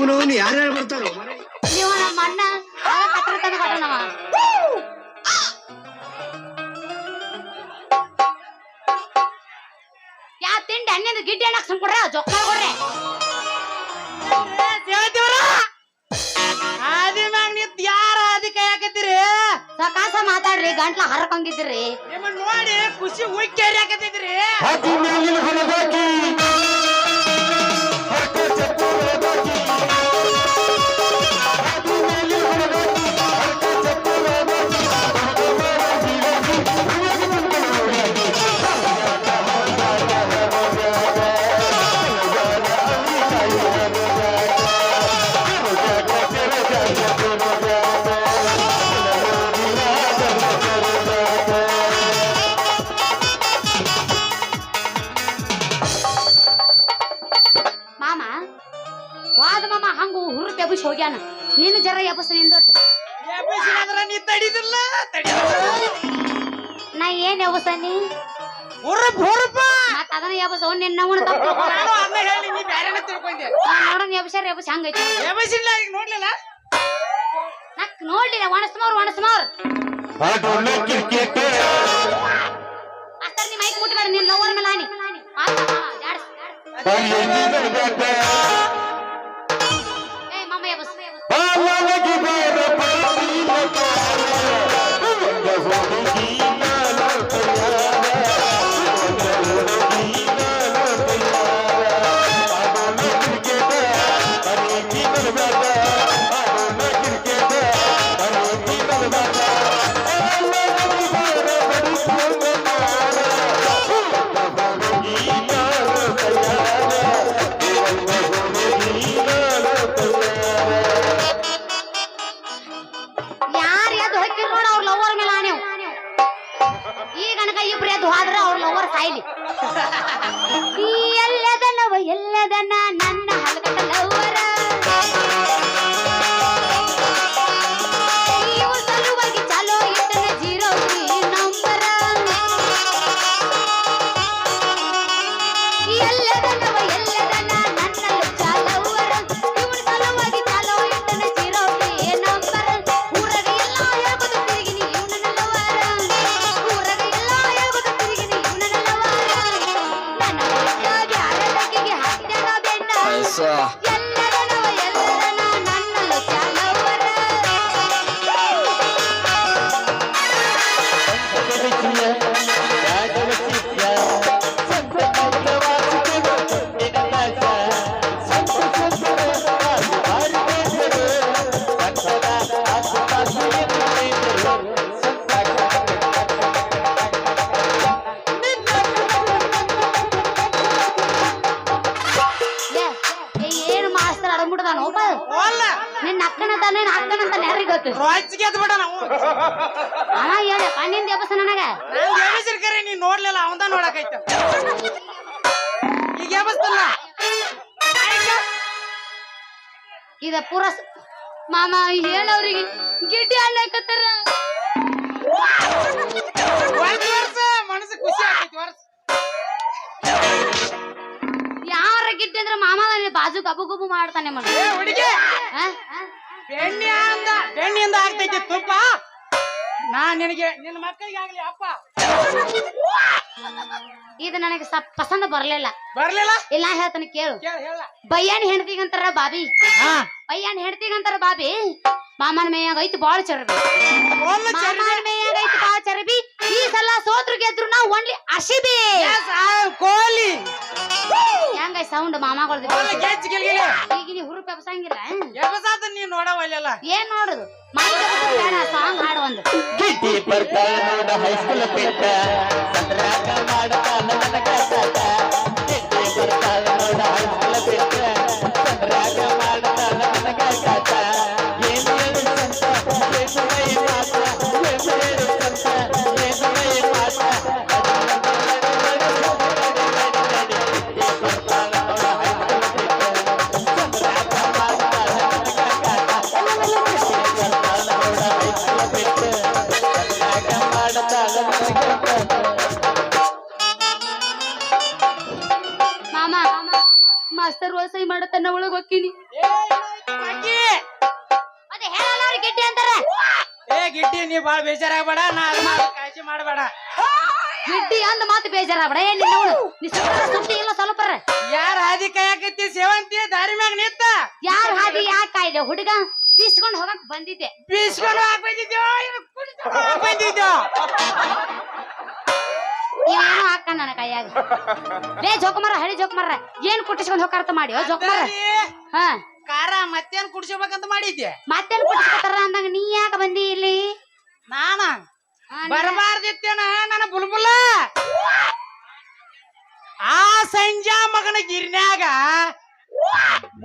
ಅವನು ಯಾರ್ಯಾರು ಬರ್ತಾರೋ ನೀವು ನಮ್ಮ ಅಣ್ಣ ಕತ್ರ ತಂದು ಕೊಟ್ಟನವ. ಯಾ ತಿಂಡಿ ಹಣ್ಣಿಂದ ಗಿಡ್ಡಿ ಹಣ್ಣಾಕ್ ಸುಮ್ಕೊಡ್ರೆ ಜೊಕ್ಕ ಕೊಡ್ರೆ ಯಾರ ಅದಕ್ಕೆ ಯಾಕತ್ತೀರಿ ಸಕಾಸ ಮಾತಾಡ್ರಿ ಗಂಟ್ಲ ಹರಕೊಂಗಿದ್ರಿ ನಿಮ್ಮನ್ನ ನೋಡಿ ಖುಷಿ ಉಕ್ಕೇರಿ ಯಾಕತ್ತಿದ್ರಿ ವಾದ ಮಾಮ ಹಂಗು ಹುರುಪ್ ಎಬ್ಬಿಸಿ ಹೋಗ್ಯಾನ. ನೀನು ಜರ ಎಬ್ಬಸ ನಿಂದೊಟ್ಟು ನೀ ತಡಿದಿಲ್ಲ ನಾ ಏನ್ ಎಬ್ಬಸನಿ ಹುರುಪ್ ಹುರುಪ ಮತ್ತ ಅದನ್ನ ಎಬ್ಬಸ ನಿನ್ನ ಅವನ ತಪ್ಪು ಹೇಳಿ ನೀ ಬ್ಯಾರೆನ ತಿಳ್ಕೊಂಡೆ ನೋಡೋಣ ಎಬ್ಬಸರ ಎಬ್ಬಸ ಹಂಗೈತಿ ಎಬ್ಬಸಿಲ್ಲ ಈಗ ನೋಡ್ಲಿಲ್ಲ ನಕ್ ನೋಡ್ಲಿಲ್ಲ ಒಣಸ್ಮವ್ರು ಅಷ್ಟರ ನೀ ಮೈಕ್ ಮುಟ್ಬೇಡ ನಿನ್ನ ಲವರ್ ಮೇಲೆ ಆನಿ ಏ ಮಾಮ ಎಬ್ಬಸ ಎಲ್ಲದನ್ನ ನನ್ನ ಹಲಕಟ ಲವ್ವರ ನೀವು ಸಲುವಾಗಿ ಚಾಲೋ ಇಟ್ಟನ 03 ನಂಬರ ಎಲ್ಲದನ್ನ ನನ್ನ ಚಾಲವ್ವರ ನೀವು ಸಲುವಾಗಿ ಚಾಲೋ ಇಟ್ಟನ 03 ನಂಬರ ಊರಗ ಎಲ್ಲ ಹೇಳ್ಬೋದು ತಿರುಗಿನಿ ಇವನನ್ನ ಲವ್ವರ ಊರಗ ಎಲ್ಲ ಹೇಳ್ಬೋದು ತಿರುಗಿನಿ ಇವನನ್ನ ಲವ್ವರ ನನ್ನ ಬ್ಯಾರದಕ್ಕಿಗೆ ಹಾಕ್ಯಾನ ಬೆನ್ನ ಎಲ್ಲದನ ನನ್ನಲ್ಲ ಚಾಲವ್ವರ ಏನು ಮಾಸ್ತರ್ ಅಡಂಬಿಡ್ದಾನೋಪ ನಿನ್ನ ಅಕ್ಕನಂತ ಯಾರಿಗೆ ಗೊತ್ತು ಅವ ಹೇಳ ಕಣ್ಣಿಂದ ಎಬ್ಬಸ ನನಗ ನೀ ನೋಡ್ಲಿಲ್ಲ ಅವಂದ ನೋಡಕೈತ ಈಗ ಎಬ್ಬಸ್ತಲ್ಲ ಇದ ಪೂರ ಮಾಮ ಹೇಳವ್ರಿಗೆ ಗಿಡ್ಡಿ ಅಣ್ಣಕತ್ತಾರ ಮನಸ್ಸು ಖುಷಿ ಆಗ್ತೈತಿ ವರ್ಷ ಯಾರ ಗಿಡ್ಡಿ ಅಂದ್ರೆ ಮಾಮ ಬಾಜು ಗಬು ಗಬು ಮಾಡ್ತಾನೆ ಹುಡುಗಿ ಬೆಣ್ಣಿಯಿಂದ ಆಗ್ತೈತಿ ತುಪ್ಪ ನಾ ನಿನಗೆ ನಿನ್ನ ಮಕ್ಕಳಿಗೆ ಆಗ್ಲಿ ಅಪ್ಪ ಇದು ನನಗೆ ಪಸಂದ ಬರ್ಲಿಲ್ಲ ಇಲ್ಲ ಹೇಳ್ತಾನೆ ಕೇಳು ಬಯ್ಯಾನ್ ಹೆಣ್ತಿಗಂತಾರ ಬಾಬಿ ಬಯ್ಯಾನ್ ಹೆಣ್ತಿಗಂತಾರ ಬಾಬಿ ಮಾಮನ ಮೇಯಾಗ ಐತಿ ಬಾಳ ಚರಬಿ ಮಾಮನ ಮೇಯಾಗ ಐತಿ ಬಾಳ ಚರಬಿ ಈ ಸಲ ಸೋತ್ರು ಗೆದ್ರು ನಾವು ಒನ್ಲಿ ಅಶಿಬಿ ಕೋಲಿ ಹೆಂಗ ಸೌಂಡ್ ಮಾಮಗಳದ ಈಗ ನೀ ಹುರುಪ್ ಎಬ್ಸಂಗಿಲ್ಲ ನೀ ನೋಡವಲ್ಲ ಏನ್ ನೋಡುದು ಸಾಂಗ್ ಹಾಡು ಒಂದು ಗಿಡ್ಡಿ ಬರ್ತಾಳ ನೋಡ ಹೈಸ್ಕೂಲ್ ಬಿಟ್ಟ ಸಂದ್ರಾಗ ಮಾಡ್ತಾನ ನನಗ ಸಾಕ ಗಿಡ್ಡಿ ಬರ್ತಾಳ ನೋಡ ಹೈಸ್ಕೂಲ್ ಬಿಟ್ಟ ಸಂದ್ರಾಗ ಮಾಡ್ತಾನ ನನಗ ಸಾಕ ಏನು ಹೇಳು ಸಂತ ಏನು ಮಾತ ಏನು ಹೇಳು ಸಂತ ಏನು ಮಾತ ಮಾಸ್ತರ್ ಸಹಿ ಮಾಡತನ ಒಳಗ್ ಹೋಗ್ತೀನಿ ಅದೇ ಹೇಳಲ್ಲ ಅವ್ರಿಗೆ ಗಿಡ್ಡಿ ಅಂತಾರ. ಏ ಗಿಡ್ಡಿ ನೀ ಬಾಳ ಬೇಜಾರಾಗಬೇಡ, ನಾ ಅದನ್ನ ಕಾಳಜಿ ಮಾಡಬೇಡ. ಗಿಡ್ಡಿ ಅಂದ ಮಾತು ಬೇಜಾರಾಗ್ಬೇಡ. ಏನ್ ಸುದ್ದಿ ಇಲ್ಲ ಸ್ವಲ್ಪ. ಯಾರ ಹಾದಿ ಕಾಯಕತ್ತಿ ಸೇವಂತಿ ದಾರಿ ಮ್ಯಾಗ ನಿಂತ ಯಾರ ಹಾದಿ ಯಾಕೆ ಕಾಯ್ದೆ ಹುಡುಗ ಬೀಸ್ಕೊಂಡ್ ಹೋಗಕ್ ಬಂದಿದ್ದೆ. ಬೀಸ್ಕೊಂಡು ಬಂದಿದ್ಯೋ ಬಂದಿದ್ಯೋ ನೀವೇನೋ ಹಾಕ ನನ್ನ ಕೈಯಾಗ. ಲೇ ಜೋಕುಮಾರ, ಹಳಿ ಜೋಕುಮಾರ, ಏನ್ ಕುಟ್ಟಿಸ್ಕೊಂಡ್ ಹೋಗಾರ್ತ ಮಾಡಿ ಜೋಕುಮಾರ. ಹಾ ಕಾರ ಮತ್ತೇನ್ ಕುಡ್ಸ್ಬೇಕಂತ ಮಾಡಿದ್ದೆ. ಮತ್ತೇನ್ ಕುಟ್ಟಿಸ್ಕೊತಾರ ಅಂದಂಗ ನೀ ಯಾಕೆ ಬಂದಿ ಇಲ್ಲಿ? ನಾನ ಬರಬಾರ್ದಿತ್ತೇನ ನನ್ನ ಬುಲ್ಬುಲ್ಲ. ಆ ಸಂಜಾ ಮಗನ ಗಿರ್ನ್ಯಾಗ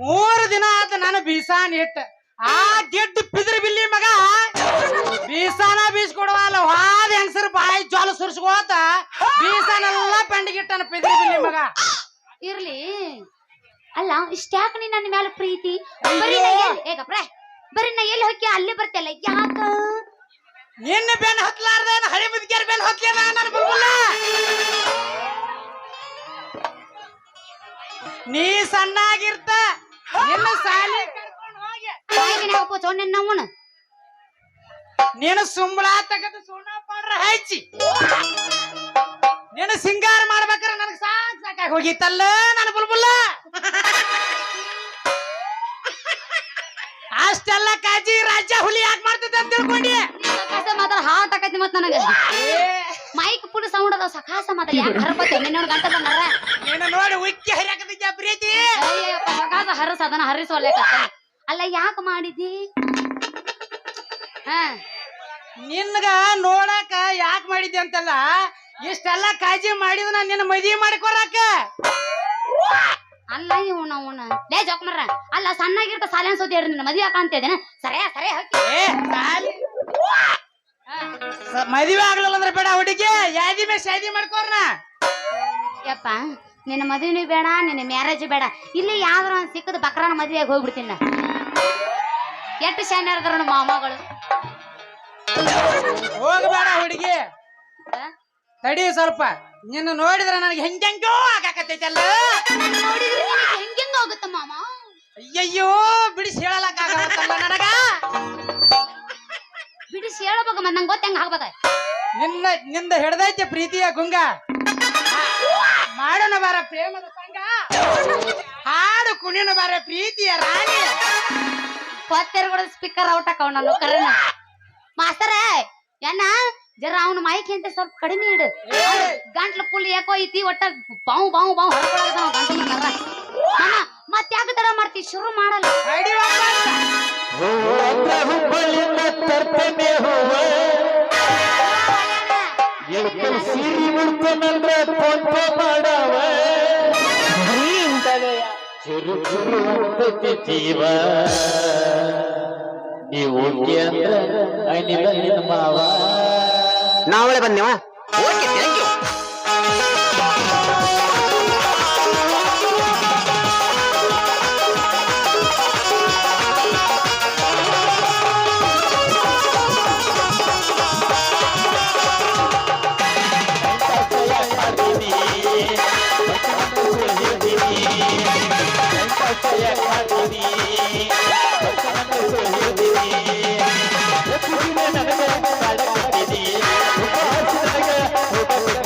3 ದಿನ ಆತ ನಾನು ಬೀಸಾನ್ ಇಟ್ಟ. ಆ ಗೆಡ್ಡು ಪಿದ್ರ ಬಿಲ್ಲಿ ಮಗ ಬೀಸಾನ ಬೀಸ್ಕೊಡುವಲ್ಲ ಹಾದ ಹೆಂಗಸರು ಬಾಯಿ ಜ್ವಾಲ ಸುರ್ಸ್ಕೋತ ಬೀಸಾನೆಲ್ಲ ಪೆಂಡಿಗಿಟ್ಟನ ಪಿದ್ರ ಬಿಲ್ಲಿ ಮಗ. ಇರ್ಲಿ ಅಲ್ಲ, ಇಷ್ಟ್ಯಾಕ ನೀ ನನ್ನ ಮೇಲೆ ಪ್ರೀತಿ? ಬರೀ ನಾ ಎಲ್ಲಿ ಹೋಗಿ ಅಲ್ಲಿ ಬರ್ತಲ್ಲ ಯಾಕ? ನಿನ್ನ ಬೆನ್ ಹತ್ಲಾರ್ದ ಹಳಿ ಮುದ್ಕ್ಯಾರ ಬೆನ್ ಹತ್ಲೇನ ನನ್ನ ಬುಲ್ಬುಲ್ಲ. ನೀ ಸಣ್ಣಾಗಿರ್ತ ನಿನ್ನ ಸಾಲಿ ಕರ್ಕೊಂಡು ಹೋಗಿ ನೀನು ಸುಂಬಳ ತಗದು ಸುಣ್ಣ ಪಾಡ್ರ ಹಚ್ಚಿ ನೀನು ಸಿಂಗಾರ ಮಾಡ್ಬೇಕಾರ ನನಗೆ ಸಾಕಾಗಿ ಹೋಗಿತ್ತಲ್ಲ ನನ್ನ ಬುಲ್ಬುಲ್ಲ. ಅಷ್ಟೆಲ್ಲ ಕಾಜಿ ರಾಜ್ಯ ಹುಲಿ ಯಾಕೆ ಮಾಡ್ತದ ಅಂತ ತಿಳ್ಕೊಂಡಿ ಮಾತ್ರ ಹಾಟ್ ಆಕೈತಿ. ಮತ್ ನನಗ ಮೈಕ್ ಪುಲ್ ಸೌಂಡ್ ಅದ ಸಖಾಸ ಮಾತ್ರ ಯಾಕೆ ಹರಪತ್ತೆ ನಿನ್ನ ಗಂಟ ಬಂದಾರ ನೀನು ನೋಡಿ ಉಕ್ಕಿ ಹರಿಯಾಕತ್ತಿದ್ಯಾ ಪ್ರೀತಿ. ಸಖಾಸ ಹರಸ ಅದನ್ನ ಹರಿಸೋಲ್ಲೇಕ. ಅಲ್ಲ ಯಾಕೆ ಮಾಡಿದಿ? ಹಾ ನಿನ್ಗ ನೋಡಾಕ ಯಾಕೆ ಮಾಡಿದ್ದೆ ಅಂತಲ್ಲ, ಇಷ್ಟೆಲ್ಲ ಕಾಳಜಿ ಮಾಡಿದ ನಾನು ನಿನ್ನ ಮದುವೆ ಮಾಡಿಕೊರಾಕ. ಅಲ್ಲ ಇವನ ಅವನ ಲೇ ಜೋಕುಮಾರ, ಅಲ್ಲ ಸಣ್ಣಾಗಿರ್ತ ಸಾಲಿ ಅನ್ಸೋದಿ ಹೇಳ್ರಿ ನಿನ್ನ ಮದುವೆ ಅಂತ ಇದ್ದೇನೆ. ಸರಿಯಾ ಸರಿ ಮದುವೆ ಆಗ್ಲಿಲ್ಲ ಅಂದ್ರೆ ಬೇಡ ಹುಡುಗಿ, ಯಾದಿ ಮೇ ಶಾದಿ ಮಾಡ್ಕೋರ್ನ. ಯಪ್ಪ ನಿನ್ನ ಮದುವೆನೂ ಬೇಡ, ನಿನ್ನ ಮ್ಯಾರೇಜ್ ಬೇಡ. ಇಲ್ಲಿ ಯಾವ್ದಾರ ಒಂದ್ ಸಿಕ್ಕದ ಬಕ್ರಾನ ಮದುವೆಯಾಗಿ ಹೋಗ್ಬಿಡ್ತೀನಿ. ಎಷ್ಟು ಶಾನ್ಯಾರದಾರ ನಮ್ಮ ಮಾಮಗಳು. ಹೋಗಬೇಡ ಹುಡುಗಿ, ತಡಿ ಸ್ವಲ್ಪ. ನಿನ್ನ ನೋಡಿದ್ರೆ ನನಗೆ ಹೆಂಗೆಂಗೋ ಆಗಾಕತ್ತೈತಲ್ಲ. ಹೆಂಗೆಂಗ ಹೋಗುತ್ತ ಮಾಮ? ಅಯ್ಯಯ್ಯೋ ಬಿಡಿಸಿ ಹೇಳಲಕ್ಕಾಗತ್ತಲ್ಲ ನನಗ. ಬಿಡಿಸಿ ಹೇಳಬೇಕು ಮತ್ ನಂಗೆ ಗೊತ್ತಂಗ ಆಗ್ಬೇಕ. ನಿಂದ ಹಿಡ್ದೈತೆ ಪ್ರೀತಿಯ ಗುಂಗ. ಮಾಡೋಣ ಬಾರ ಪ್ರೇಮದ ಸಂಗ, ಹಾಡು ಕುಣಿನ ಬಾರ ಪ್ರೀತಿಯ ರಾಣಿ. ಕೊತ್ತೆರ ಸ್ಪೀಕರ್ ಔಟ್ ಹಾಕವ್ ನಾನು ಕರೆನ. ಮಾಸ್ತರ ಏನ ಜರ ಅವನ ಮೈಕ್ ಅಂತ ಸ್ವಲ್ಪ ಕಡಿಮೆ ಇಡು. ಗಂಟ್ಲು ಫುಲ್ ಯಾಕೋ ಐತಿ, ಒಟ್ಟ ಬಾವು ಬಾವು ಬಾವು ಹೊರಕೊಳಗದ ಗಂಟ್ಲು ಮಾಮ. ಮತ್ ಯಾಕೆ ತಡ ಮಾಡ್ತಿ? ಶುರು ಮಾಡಲ್ಲ. ಜೀವ ನೀವು ಮಾವ ನಾವಳೆ ಬಂದೇವ. Okay thank you. ನನಗೆ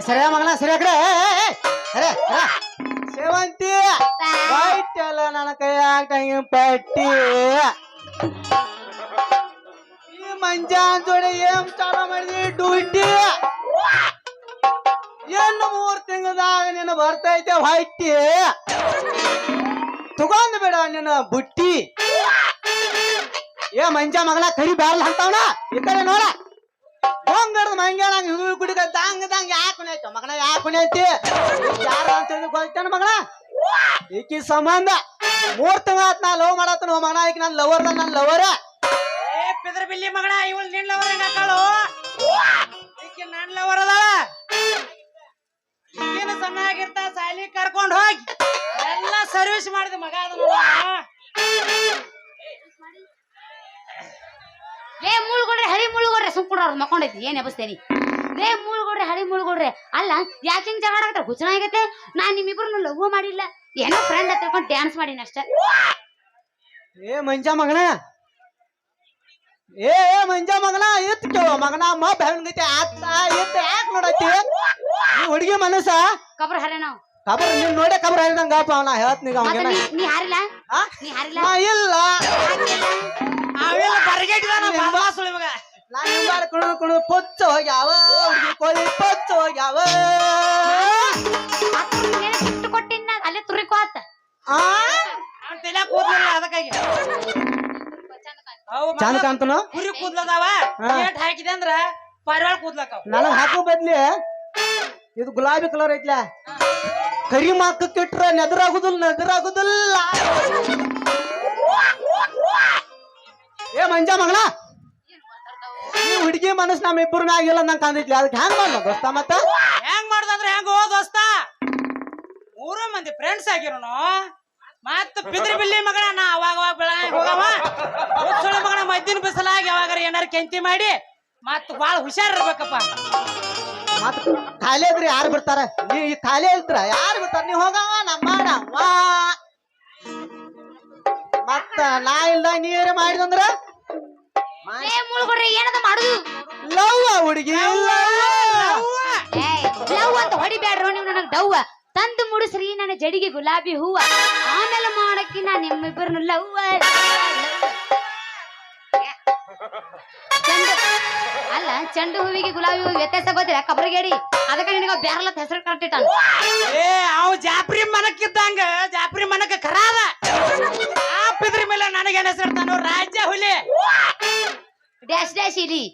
ಸರಿ ಮಗನ ಸರಿ ಆ ಕಡೆ ಅರೆ ಸೇವಂತಿ ಬಾಯ್ತಲ್ಲ ನನ್ನ ಕೈಯಾಗ ಪಟ್ಟಿ ಈ ಮಂಜಾನ್ ಜೋಡಿ ಏನ್ ಚಾಲ ಮಾಡಿದಿ ಡ್ಯೂಟಿ ಏನು 3 ತಿಂಗಳದಾಗ ನಿನ್ನ ಬರ್ತೈತೆ ಹೊಟ್ಟಿ ತಗೊಂಡ್ ಬಿಡ ನಿನ್ನ ಬುಟ್ಟಿ ಏ ಮಂಜ ಮಗನ ಕರಿ ಬ್ಯಾರಲ್ ಅಂತವನ ಈ ಕಡೆ ನೋಡ ಹೋಗ್ಬೇಡ್ದು ಮಂಗ್ಯ ನಂಗೆ ಹಿಡಿದು ಕುಡಿಕ ದಂಗ ಯಾಕೆ ಕುಣಿಯ್ತು ಮಗನ ಯಾಕೆ ಕುಣಿಯ್ತಿ ಯಾರ ಅಂತ ಹೇಳಿ ಗೊತ್ತೇನ ಮಗನ ಈಕಿ ಸಂಬಂಧ 3 ತಿಂಗಳ ನಾ ಲವ್ ಮಾಡತ್ತ ಮಗನ ಈಕಿ ನನ್ ಲವರ್ ನನ್ ಲವರ ಏ ಪಿದ್ರ ಬಿಲ್ಲಿ ಮಗನ ಇವಳು ನಿನ್ ಲವರ್ ಹೆಂಗಾಳು ಈಕಿ ನನ್ ಲವರ್ ಅದಾಳ ಈಗಿನ ಸಣ್ಣಾಗಿರ್ತ ಸಾಲಿ ಕರ್ಕೊಂಡು ಹೋಗಿ ಎಲ್ಲ ಸರ್ವಿಸ್ ಮಾಡಿದ ಮಗ ಅದನ್ನ ಲೇ ಮುಳ್ಗೊಡ್ರೆ ಹಳಿ ಮುಳ್ಗೊಡ್ರೆ ಸುಮ್ಕೊಂಡ್ರ ಮಕ್ಕೊಂಡೈತಿ ಏನ್ ಎಬಸ್ತೇನಿ ಲೇ ಮುಳ್ಗೊಡ್ರೆ ಹಳಿ ಮುಳ್ಗೊಡ್ರೆ ಅಲ್ಲ ಯಾಕೆ ಹಿಂಗ್ ಜಗಳ ಆಗತ್ತೆ ಹುಚ್ಚನ ಆಗೈತೆ ನಾನ್ ನಿಮ್ಮಿಬ್ರು ಲವ್ ಮಾಡಿಲ್ಲ ಏನೋ ಫ್ರೆಂಡ್ ಅಂತ ತಿಳ್ಕೊಂಡು ಡ್ಯಾನ್ಸ್ ಮಾಡಿನ ಅಷ್ಟೇ ಏ ಮಂಜ ಮಗನ ಏ ಮಂಜ ಮಗನ ಎತ್ ಕೇಳ ಮಗನ ಅಮ್ಮ ಬೆಳಗೈತೆ ಆತ ಎತ್ತ ಯಾಕೆ ನೋಡತ್ತಿ ಈ ಹುಡುಗಿ ಮನಸ್ಸ ಕಬ್ರ ಹರೇ ನಾವು ಕಬರ್ ನೀನ್ ನೋಡೇ ಕಬರ್ ಹೇಳಿದಂಗಪ್ಪ ಅವನ ಹೇಳ್ತೀಗ ಅವನ ನೀ ಹಾರಿಲ್ಲ ನೀ ಹಾರಿಲ್ಲ ಇಲ್ಲ ಅವೆಲ್ಲ ಬರಗೇಟಿದಾನ ಬಾಸುಳಿ ಮಗ ನಾನು ಹಿಂಬಾಲ ಕುಣಿದು ಪೊಚ್ಚ ಹೋಗ್ಯಾವ ಹುಡುಗಿ ಕೋಳಿ ಪೊಚ್ಚ ಹೋಗ್ಯಾವ ಬಿಟ್ಟು ಕೊಟ್ಟಿನ ಅಲ್ಲೇ ತುರಿಕೋ ಆತ ತಲೆ ಕೂದಲಿಲ್ಲ ಅದಕ್ಕಾಗಿ ಚಂದ ಕಾಣ್ತನು ಕುರಿ ಕೂದ್ಲದಾವ ಏಟ್ ಹಾಕಿದೆ ಅಂದ್ರ ಪಾರಿವಾಳ ಕೂದ್ಲಕ್ಕ ನನಗ್ ಹಾಕೋ ಬದ್ಲಿ ಇದು ಗುಲಾಬಿ ಕಲರ್ ಐತ್ಲ ಕರಿ ಮಾಕಕ್ಕೆ ಇಟ್ರ ನೆದರಾಗುದಿಲ್ಲ ಏ ಮಂಜ ಮಗಳ ಈ ಹುಡುಗಿ ಮನಸ್ ನಮ್ಮಿಬ್ಬರು ಮ್ಯಾಗಿಲ್ಲ ನಂಗೆ ಕಾಣ್ತೈತ್ಲಿ ಅದಕ್ಕೆ ಹೆಂಗ್ ಮಾಡ್ಲ ದೋಸ್ತ ಮತ್ತ ಹೆಂಗ್ ಮಾಡ್ದಂದ್ರೆ ಹೆಂಗ ಹೋ ದೋಸ್ತ 3 ಮಂದಿ ಫ್ರೆಂಡ್ಸ್ ಆಗಿರೋನು ಮತ್ತ ಪಿದ್ರಿ ಬಿಲ್ಲಿ ಮಗನ ನಾ ಅವಾಗ ಬೆಳಗ್ಗೆ ಹೋಗವ ಹುಚ್ಚುಳಿ ಮಗನ ಮದ್ದಿನ ಬಿಸಲಾಗಿ ಯಾವಾಗಾರ ಏನಾರ ಕೆಂತಿ ಮಾಡಿ ಮತ್ತ ಬಾಳ ಹುಷಾರಿರ್ಬೇಕಪ್ಪ ಮತ್ ಖಾಲಿ ಇದ್ರಿ ಯಾರು ಬಿಡ್ತಾರ ನೀ ಖಾಲಿ ಇದ್ರ ಯಾರು ಬಿಡ್ತಾರ ನೀವ್ ಹೋಗವ ನಾ ಮಾಡವ ಮತ್ತ ನಾ ಇಲ್ಲ ನೀರೇ ಮಾಡಿದಂದ್ರ ಮುಳ್ಗೊಡ್ರೆ ಏನದ ಮಾಡುದು ಲವ್ ಹುಡುಗಿ ಲವ್ ಅಂತ ಹೊಡಿಬ್ಯಾಡ್ರೋ ನೀವು ನನಗ್ ಡವ್ವ ತಂದು ಮುಡಿಸ್ರಿ ನನ್ನ ಜಡಿಗೆ ಗುಲಾಬಿ ಹೂವ ಆಮೇಲೆ ಮಾಡಕ್ಕಿ ನಾ ನಿಮ್ಮಿಬ್ಬರನ್ನು ಲವ್ ಅಲ್ಲ ಚೆಂಡು ಹೂವಿಗೆ ಗುಲಾಬಿ ಹೂವಿಗೆ ವ್ಯತ್ಯಾಸ ಗೊತ್ತಿಲ್ಲ ಕಬ್ರಿಗೇಡಿ ಅದಕ್ಕೆ ನಿನಗ ಬ್ಯಾರಲತ್ ಹೆಸರು ಕಟ್ಟಿಟ್ಟಾನ ಏ ಅವ್ ಜಾಪ್ರಿ ಮನಕ್ಕಿದ್ದಂಗ ಜಾಪ್ರಿ ಮನಕ ಖರಾದ ಆ ಪಿದ್ರಿ ಮೇಲೆ ನನಗೇನ್ ಹೆಸರಿಡ್ತಾನು ರಾಜ್ಯ ಹುಲಿ ಡ್ಯಾಶ್ ಡ್ಯಾಶ್ ಇಲಿ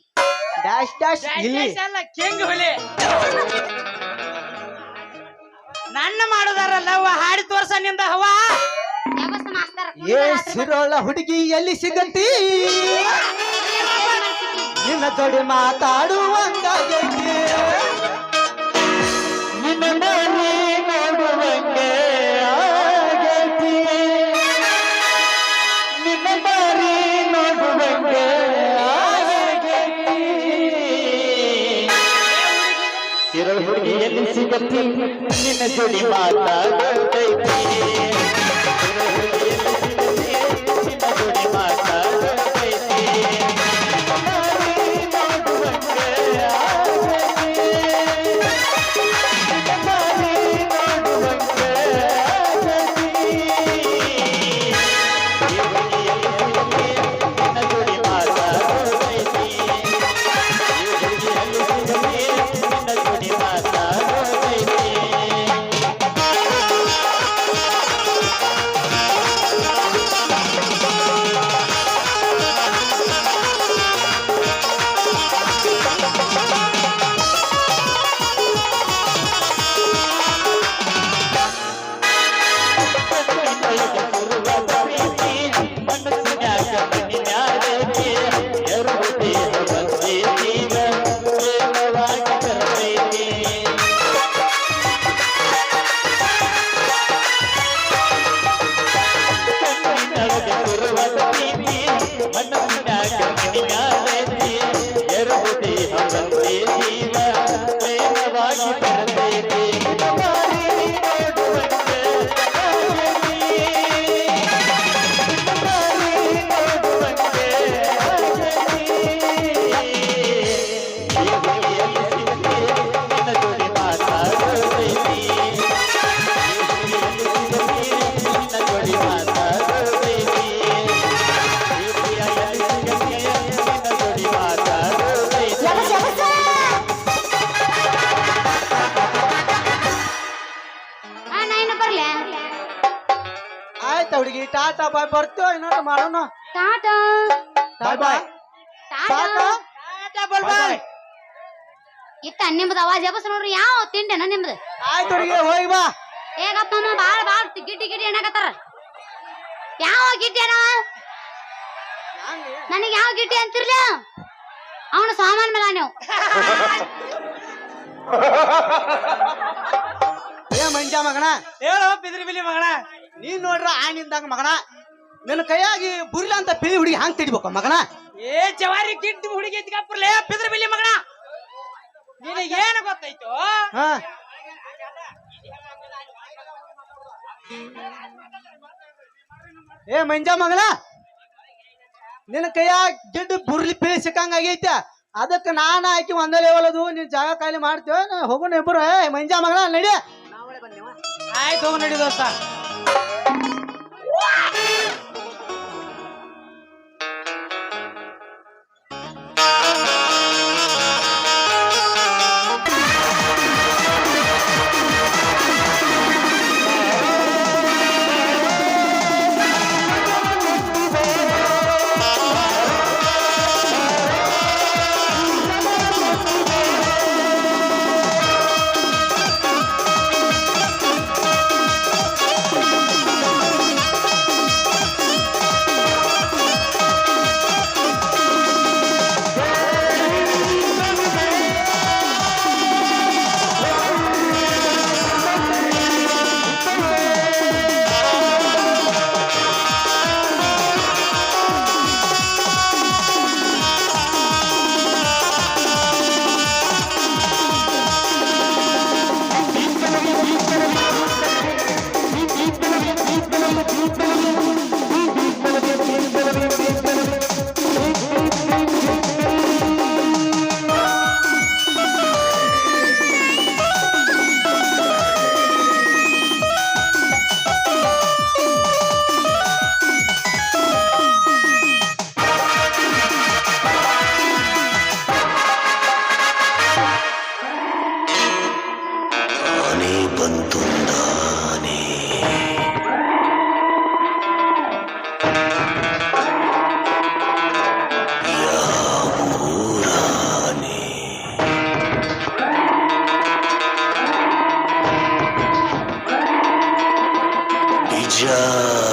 ಡ್ಯಾಶ್ ಡ್ಯಾಶ್ ಇಲ್ಲಿ ಅಲ್ಲ ಕಿಂಗ್ ಹುಲಿ ನನ್ನ ಮಾಡುದಾರಲ್ಲ ಹಾಡಿ ತೋರ್ಸ ನಿಂದ ಹವ ಏ ಸಿರೋಳ ಹುಡುಗಿ ಎಲ್ಲಿ ಸಿಗಂತಿ ನಿನ್ನ ಜೋಡಿ ಮಾತಾಡುವಂಗಾಗೈತಿ ನಿನ್ನ ನೋಡುವಂಗೆ ಆಗೈತಿ ನಿನ್ನ ಬಾರಿ ನೋಡುವಂಗೆ ಆಗೈತಿ ಸಿರೋಳ ಹುಡುಗಿ ಎಲ್ಲಿ ಸಿಗಂತಿ ನಿನ್ನ ಜೋಡಿ ಮಾತಾಡುವಂಗೈತಿ ಟಾಟಾ ಬಾಯ್ ಬರ್ತೀವ ಏನಾರ ಮಾಡೋಣ ಟಾಟಾ ಬಾಯ್ ಬಾಯ್ ಟಾಟಾ ಟಾಟಾ ಬಾಯ್ ಬಾಯ್ ಇತ್ತ ನಿಮ್ದು ಅವಾಜ್ ಎಬಸ್ ನೋಡ್ರಿ ಯಾವ ತಿಂಡೆನ ನಿಮ್ದು ಆಯ್ತು ಹುಡುಗಿ ಹೋಗಿ ಬಾ ಹೇಗಪ್ಪ ಅಮ್ಮ ಬಾಳ್ ಗಿಡ್ಡಿ ಗಿಡ್ಡಿ ಏನಾಗತ್ತಾರ ಯಾವ ಗಿಡ್ಡಿ ಅನ ನನಗೆ ಯಾವ ಗಿಡ್ಡಿ ಅಂತಿರ್ಲ ಅವನ ಸಾಮಾನ್ ಮೇಲ ನೀವು ಏ ಮಂಜ ಮಗನ ಹೇಳೋ ಬಿದ್ರಿ ಬಿಲಿ ಮಗನ ನೀನ್ ನೋಡ್ರ ಆನಿಂದಾಗ ಮಗನ ನನ್ನ ಕೈಯಾಗಿ ಬುರ್ಲ ಅಂತ ಪಿಲಿ ಹುಡುಗಿ ಹಂಗ್ ತಿಡಿಬೇಕು ಮಗನ ಏ ಜವಾರಿ ಗಿಡ್ಡಿ ಹುಡುಗಿ ಎತ್ಕಪ್ಪರ್ಲೇ ಬಿದ್ರಿ ಬಿಲಿ ಮಗನ ನಿನಗೆ ಏನು ಗೊತ್ತಾಯ್ತು ಏ ಮಂಜ ಮಗನ ನಿನ್ನ ಕೈಯ ಗಿಡ್ಡು ಬುರ್ಲಿ ಪಿಳಿ ಸಿಕ್ಕಂಗ ಆಗೈತೆ ಅದಕ್ಕೆ ನಾನು ಹಾಕಿ ಒಂದೇ ಲೆವೆಲ್ ಅದು ನೀನ್ ಜಾಗ ಖಾಲಿ ಮಾಡ್ತೇವೆ ಹೋಗೋಣ ಇಬ್ಬರು ಮಂಜ ಮಗನ ನಡಿ ಆಯ್ತು ಹೋಗಿ ನಡಿ ದೋಸ್ತ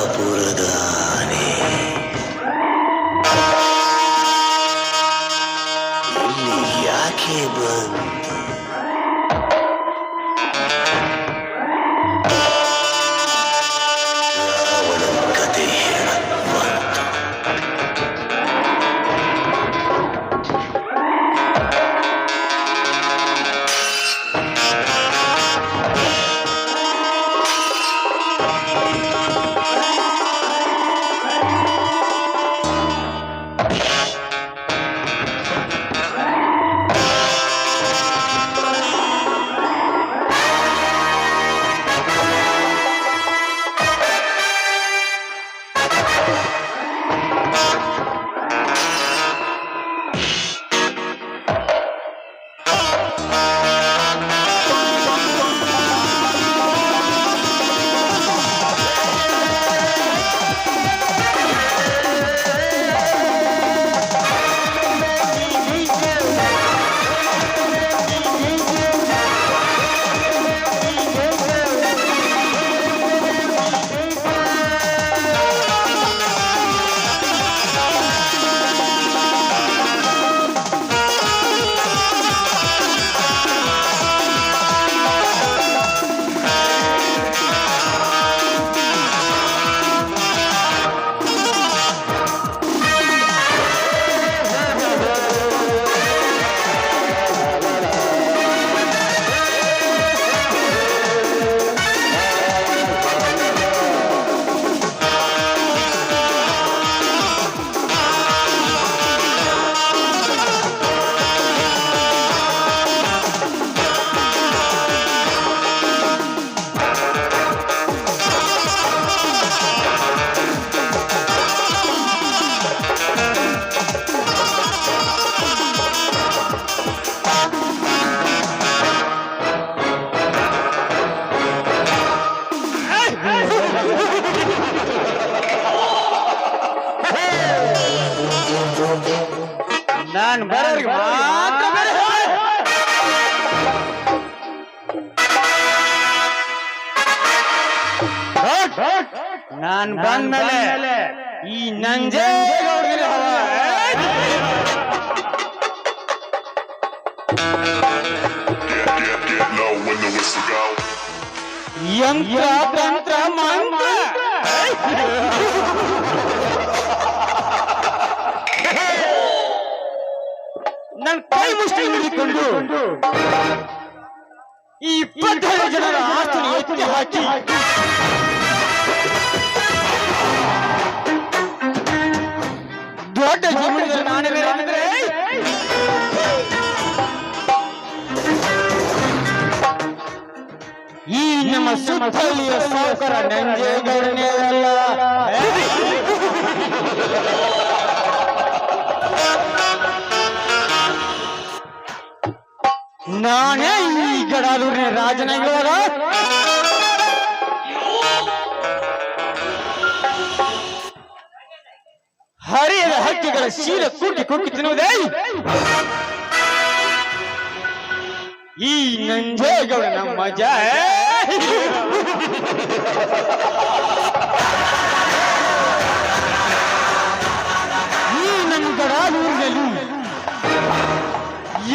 ಬಿಜಾಪುರದಾನೆ ಇಲ್ಲಿ ಯಾಕೆ ಬಂತು ರಾವಣನ ಕತೆ ಹೇಳಕ್ ಬಂತು ನಾನು ಬರೋರಿಗೆ ಮಾತ್ರ ಬೇರೆ ಹೇಳು. ನಾನ್ ಬಂದ್ಮೇಲೆ ಈ ನಂಜೇಗೌಡರಿಗೆ Get low when the whistle go. ಯಂತ್ರ ತಂತ್ರ ಮಂತ್ರ ನನ್ನ ಕೈ ಮುಷ್ಟಿ ಹಿಡಿದುಕೊಂಡು ಈ 25 ಜನರ ಆಸ್ತಿಯನ್ನು ಎತ್ತಿ ಹಾಕಿ ದೊಡ್ಡ ಜಮೀನುಗಳು ನಾನೇ ಬೇರೆ ಅಂದ್ರೆ ಈ ನಮ್ಮ ಸುತ್ತಲಿಯ ಸಾವುಕಾರ ನಂಜೇಗೌಡನೇ ಅಲ್ಲ. ನಾನೇ ಈ ಗಡಾಲೂರಿನ ರಾಜನಾಗಿರುವಾಗ ಹರಿಯದ ಹಕ್ಕಿಗಳ ಶೀಲ ಕುಕ್ಕಿ ಕುಕ್ಕಿ ತಿನ್ನುವುದೇ ಈ ನಂಜೇಗೌಡ ನಮ್ಮ ಜಯ. ಈ ನಮ್ಮ ಗಡಾಲೂರಿನಲ್ಲಿ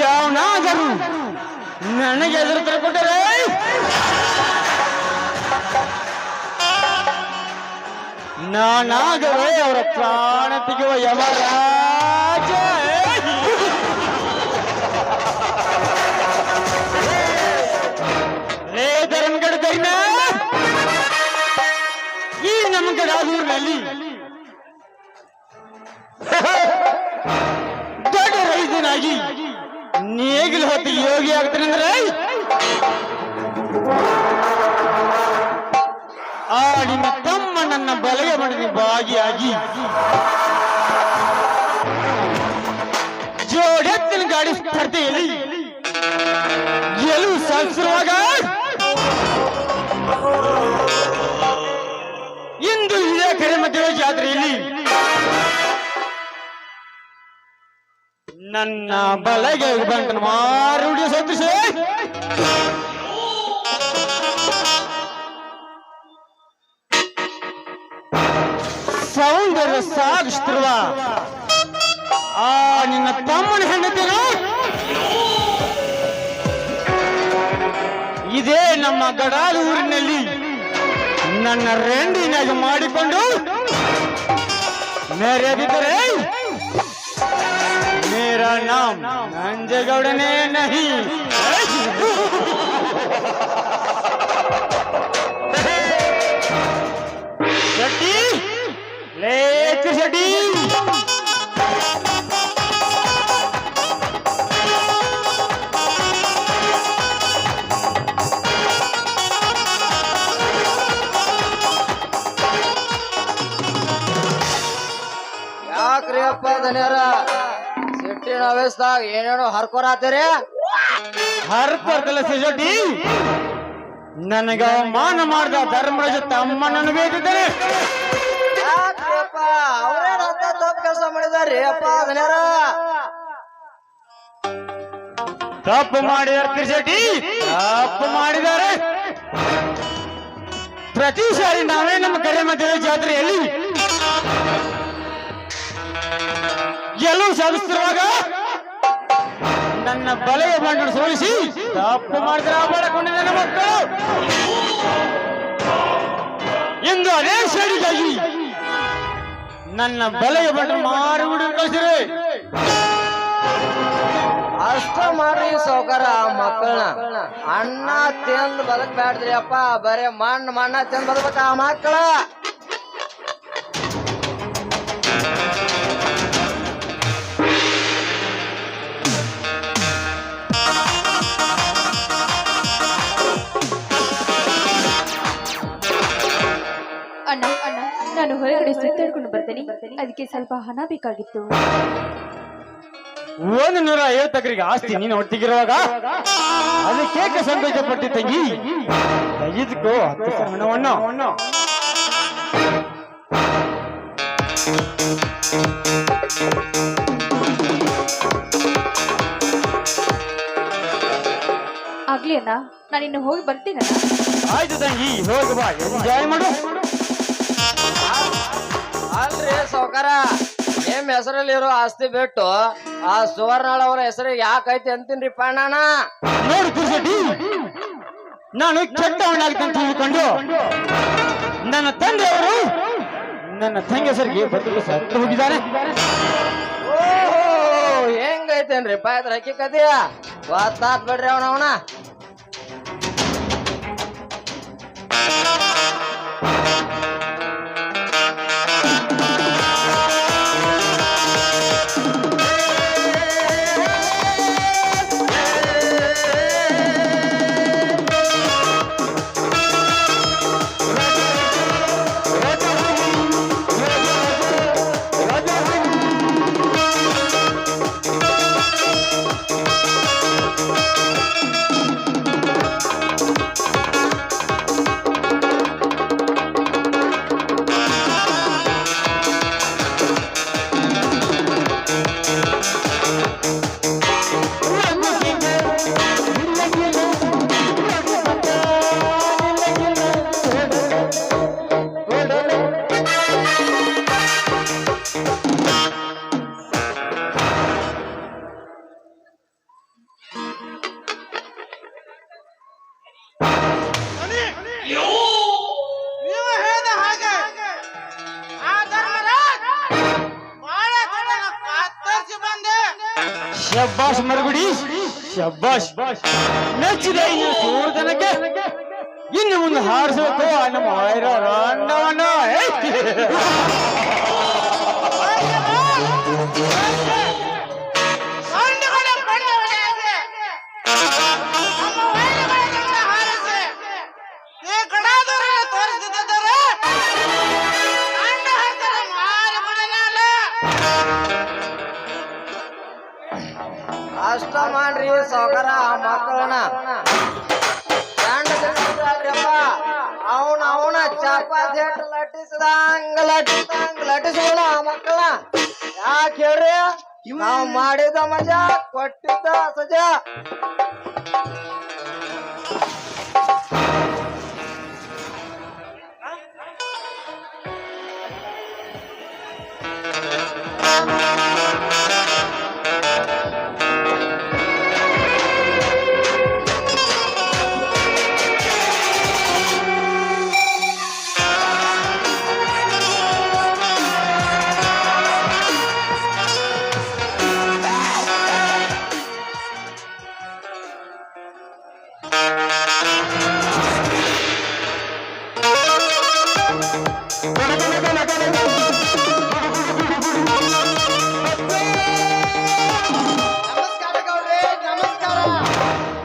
ಯಾವನಾದರೂ ನನಗೆ ಎದುರು ತಿಳ್ಕೊಟ್ಟರೆ ನಾನಾಗವೇ ಅವರ ಪ್ರಾಣ ತೆಗೆಯುವ ಯಮರಾಜ. ಲೇ ಧರ್ಮಗಡ ಕೈನ ಈ ನಮ್ಮ ಗಡಾಲೂರಿನಲ್ಲಿ ದೊಡ್ಡ ರೈತನಾಗಿ ನೇಗಿಲು ಹೊತ್ತಿಗೆ ಯೋಗಿ ಆಗ್ತಾನೆ ಅಂದ್ರೆ ಆ ನಿನ್ನ ತಮ್ಮ ನನ್ನ ಬಲಗೆ ಮಾಡಿದ ಭಾಗಿಯಾಗಿ ಜೋಡೆತ್ತಿನ ಗಾಡಿ ಸ್ಪರ್ಧೆಯಲ್ಲಿ ಗೆಲುವು ಸಾಧಿಸಿರುವಾಗ ಇಂದು ಇದೇ ಕರಿಮದ್ದೇವ ಜಾತ್ರೆಯಲ್ಲಿ ನನ್ನ ಬಲಗೆ ಬಂಟನ ಮಾರುಡಿ ಸದೃಶ ಸೌಂದರ್ಯ ಸಾಗಿಸ್ತಿರುವ ಆ ನಿನ್ನ ತಮ್ಮನ ಹೆಂಡತಿನ ಇದೇ ನಮ್ಮ ಗಡಾಲೂರಿನಲ್ಲಿ ನನ್ನ ರೆಂಡಿನಾಗಿ ಮಾಡಿಕೊಂಡು ಮೆರೆದಿದ್ದರೆ मेरा नाम ನಂಜೇಗೌಡನೇ नहीं. ಶೆಟ್ಟಿ ಲೇಟ್ ಶೆಟ್ಟಿ ಯಾಕ್ರಿ ಅಪ್ಪ ಧನ್ಯರ ಸಿಟ್ಟಿನ ಅವಸ್ಥಾಗ ಏನೇನೋ ಹರ್ಕೊರಾತೀರಿ. ಹರ್ಪರ್ತಲ್ಲ ಶೆಟ್ಟಿ ನನಗ ಅವಮಾನ ಮಾಡಿದ ಧರ್ಮರಾಜ ತಮ್ಮನನ್ನು ಬೇಕಿದ್ದಾರೆ. ಯಾಕ್ರಿ ಅಪ್ಪ ಅವ್ರೇನಂತ ತಪ್ಪು ಕೆಲಸ ಮಾಡಿದಾರ್ರಿ ಅಪ್ಪ ಧನ್ಯರ? ತಪ್ಪು ಮಾಡಿದಾರೆ ಶೆಟ್ಟಿ, ತಪ್ಪು ಮಾಡಿದ್ದಾರೆ. ಪ್ರತಿ ಸಾರಿ ನಾವೇ ನಮ್ಮ ಕರಿಮದ್ದೇವ ಜಾತ್ರೆಯಲ್ಲಿ ಗೆಲುವು ಸಾಧಿಸುತ್ತಿರುವಾಗ ನನ್ನ ಬಲೆಯ ಬಂಡನ್ನು ಸೋಲಿಸಿ ತಪ್ಪು ಮಾಡಿದ್ರೆ ಆಬಾಳಕೊಂಡಿದ್ದ ನನ್ನ ಮಕ್ಕಳು ಎಂದು ಅದೇ ಶೈಲಿಗಾಗಿ ನನ್ನ ಬಲೆಯ ಬಂಡ ಮಾರಿ ಹುಡುಗ ಕಳಿಸಿರಿ. ಅಷ್ಟ ಮಾಡ್ರಿ ಸೌಕರ ಮಕ್ಕಳನ್ನ ಅನ್ನ ತಿಂದು ಬದುಕ್ಬ್ಯಾಡ್ರಿ ಅಪ್ಪ, ಬರೇ ಮಣ್ಣ ತಿಂದು ಬದುಕ ಆ ಮಕ್ಕಳ. ಅಣ್ಣ ನಾನು ಹೊರಗಡೆ ಸುತ್ತಾಡ್ಕೊಂಡು ಬರ್ತೇನೆ, ಅದಕ್ಕೆ ಸ್ವಲ್ಪ ಹಣ ಬೇಕಾಗಿತ್ತು. 150 ಎಕರೆಗೆ ಆಸ್ತಿ ನೀನು ಒಟ್ಟಿಗಿರುವಾಗ ಅದಕ್ಕೆ ಸಂತೋಷ ಪಟ್ಟಿ ತಂಗಿ ತೆಗೆದುಕೋ 10 ಹಣವನ್ನು. ಇರ್ಲಿ ಅಣ್ಣ, ನಾನು ಇನ್ನು ಹೋಗಿ ಬರ್ತೀನಣ್ಣ. ಆಯ್ತು ತಂಗಿ, ಹೋಗಿ ಬಾ, ಎಂಜಾಯ್ ಮಾಡು. ಅಲ್ರಿ ಸಾವ್ಕಾರ, ನಿಮ್ ಹೆಸರಲ್ಲಿರೋ ಆಸ್ತಿ ಬಿಟ್ಟು ಆ ಸುವರ್ಣಾಳ ಅವರ ಹೆಸರಿಗೆ ಯಾಕೈತಿ ಅಂತೀನ್ರಿ ಅಣ್ಣ. ನೋಡು ಕುರ್ಸಟಿ, ನಾನು ಕೆಟ್ಟವನಾಗ್ತಂತ ತಿಳ್ಕೊಂಡು ನನ್ನ ತಂದೆಯವರು ನನ್ನ ತಂಗಿ ಹೆಸರಿಗೆ ಬದುಕು ಸತ್ತು ಹೋಗಿದ್ದಾರೆ. ಓಹೋ, ಹೆಂಗೈತೇನ್ರಿ ಇದ್ರ ಹಕ್ಕಿಕತಿಯ ಗೊತ್ತಾತ್ ಬಿಡ್ರಿ ಅವನವನ. ಶಬ್ಬಾಷ್ ಮರಗುಡಿ, ಶಬ್ಬಾಷ್. ಮೆಚ್ಚಿದೆ ಇನ್ನು ಸೂರ್ಯನಕ್ಕೆ. ಇನ್ನು ಮುಂದೆ ಹಾರಿಸಬೇಕು ನಮ್ಮ ವೈರವನ್ನ. ಅಷ್ಟ ಮಾಡ್ರಿ ಸಾವ್ಕಾರ, ಆ ಮಕ್ಕಳನ್ನ ಅವನ ಚಪಾತಿ ಹಿಟ್ಟು ಲಟ್ಟಿಸಿದಂಗ ಲಟ್ಟಿಸೋಣ ಆ ಮಕ್ಕಳನ್ನ. ಯಾಕೆ ಹೇಳ್ರಿ, ನಾವು ಮಾಡಿದ ಮಜಾ, ಕೊಟ್ಟಿದ್ದ ಸಜಾ.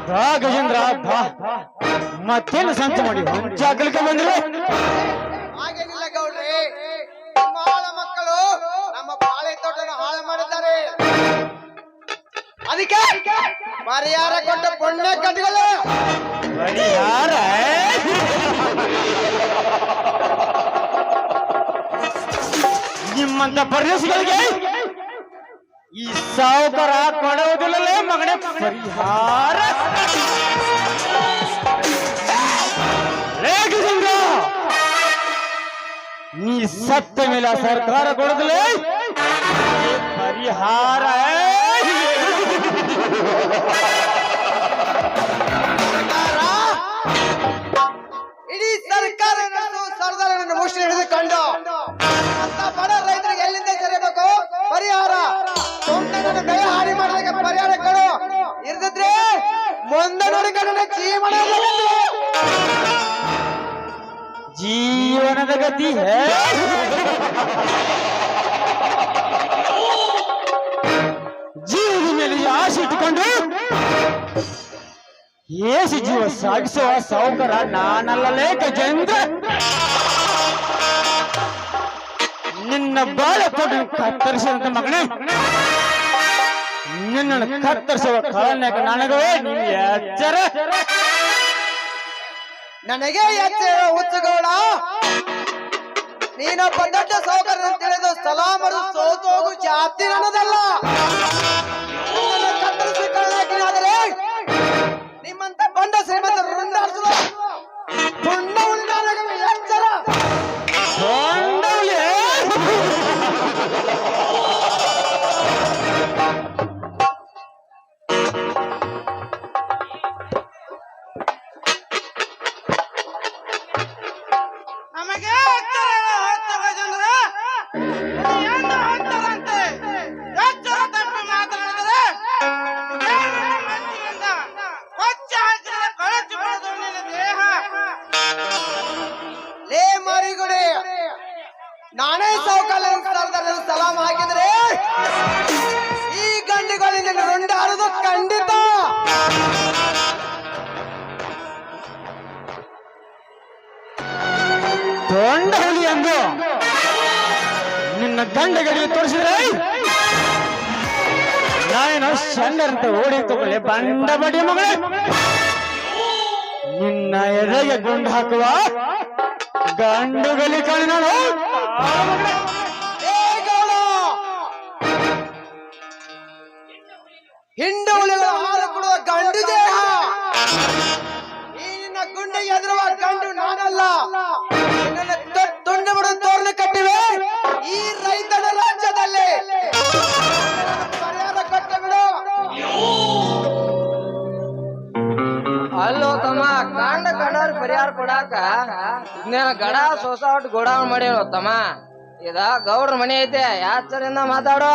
ಬಾ ಗಜೇಂದ್ರ, ಬಾ. ಮತ್ತೇನು ಸಂತ ಮಾಡಿ ಜಾಗಲಿಕ್ಕೆ ಬಂದ್ರೆ? ಹಾಗೇನಿಲ್ಲ ಗೌಡ್ರಿ, ನಿಮ್ಮ ಆಳ ಮಕ್ಕಳು ನಮ್ಮ ಬಾಳೆ ತೋಟನ ಹಾಳು ಮಾಡಿದ್ದಾರೆ. ಅದಕ್ಕೆ ಪರಿಹಾರ ಕೊಟ್ಟ ಪುಣ್ಯ ಕಟ್ಟಿಗಳು. ಪರಿಹಾರ? ನಿಮ್ಮಂತ ಪರದೇಶಗಳಿಗೆ ಈ ಸಾವುಕಾರ ಕೊಡುವುದಿಲ್ಲಲೇ ಮಗನೇ ಪರಿಹಾರ. ನೀ ಸತ್ತ ಮೇಲೆ ಸರ್ಕಾರ ಕೊಡುದಿಲ್ಲ ಪರಿಹಾರ. ಇಡೀ ಸರ್ಕಾರ ನಡೆಸುವ ಸರ್ದಾರನನ್ನು ಮುಷ್ಟಿ ಹಿಡಿದುಕೊಂಡು ಅಂತ ಬಡ ರೈತರಿಗೆ ಎಲ್ಲಿಂದ ಸೇರಬೇಕು ಪರಿಹಾರ? ಸೊಂಟನನ್ನು ಕೈ ಹಾಡಿ ಮಾಡೋದಕ್ಕೆ ಪರಿಹಾರ ಕೊಡು. ಇರ್ದಿದ್ರೆ ಮುಂದೆ ನೋಡಿಕೊಂಡು ಜೀವನದ ಗತಿ ಜೀವದ ಮೇಲೆ ಆಸೆ ಇಟ್ಟುಕೊಂಡು ಏಸಿ ಜೀವ ಸಾಗಿಸುವ ಸಾವುಕಾರ ನಾನಲ್ಲಲೇ ಗಜೇಂದ್ರ. ನಿನ್ನ ಬಾಳ ತೊಟ್ಟು ಕತ್ತರಿಸಿದಂತ ಮಗನೇ, ನಿನ್ನನ್ನು ಕತ್ತರಿಸುವ ಕಾರಣಕ್ಕೆ ನನಗವೇ ನೀನು ಎಚ್ಚರ. ನನಗೆ ಎಚ್ಚರ ಹುಚ್ಚುಗೌಡ. ನೀನೊಬ್ಬ ದೊಡ್ಡ ಸೌಕರ್ಯ ತಿಳಿದು ಸಲಾಮರು ಸೋತು ಹೋಗು ಜಾತಿ ನನ್ನದಲ್ಲ. ಕತ್ತರಿಸಿ ಕಳ್ಳಾಕಿನಾದರೆ ನಿಮ್ಮಂತ ಬಂಡ ಗಂಡಗಳಿಗೆ ತೋರಿಸಿದ್ರೆ ನಾನು ಸಣ್ಣರಂತ ಓಡಿ ತಗೊಳ್ಳಿ ಬಂಡ ಬಡಿ ಮಗಳೇ ನಿನ್ನ ಎದೆಗೆ ಗುಂಡು ಹಾಕುವ ಗಂಡುಗಲಿ ಕಾಣಿ ನಾನು ಹಿಂಡು ಹುಲಿಗಳ ಹಾಲು ಕೊಡುವ ಗಂಡು ದೇಹ ಈ ನಿನ್ನ ಗುಂಡಿಗೆ ಎದುರುವ ಗಂಡು ನಾನಲ್ಲ ನಿನ್ನನ್ನು ತುಂಡು ಬಿಡು ತೋರಣ ಕಟ್ಟಿವೆ ಈ ರೈತನ ರಾಜ್ಯದಲ್ಲಿ ಪರಿಹಾರ ಕಟ್ಟ ಬಿಡು. ಅಲ್ಲೋ ತಮ್ಮ ಕಂಡವ್ರ ಪರಿಹಾರ ಕೊಡಾಕ ಇನ್ನೇನ ಗಡ ಸೊಸಾಟ್ ಗೋಡಾವಣ್ ಮಾಡ್ಯಾನೋ ತಮ್ಮ ಇದ ಗೌಡ್ರ ಮನೆ ಐತೆ ಯಾಚರಿಂದ ಮಾತಾಡೋ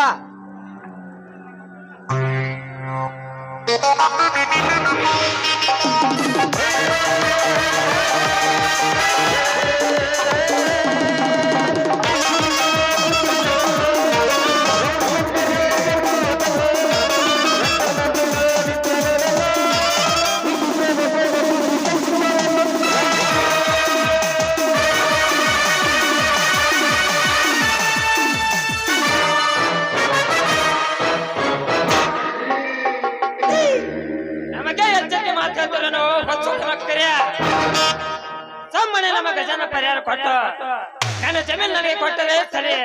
ನಮಗೆ ಎಚ್ಚರಿಕೆ ಮಾತಾಡ್ತಾರೆ ನಾವು ಸಮ್ಮನೆ ನಮ್ಮ ಗಜನ ಪರಿಹಾರ ಕೊಟ್ಟು ನನ್ನ ಜಮೀನು ನನಗೆ ಕೊಟ್ಟರೆ ಸರಿ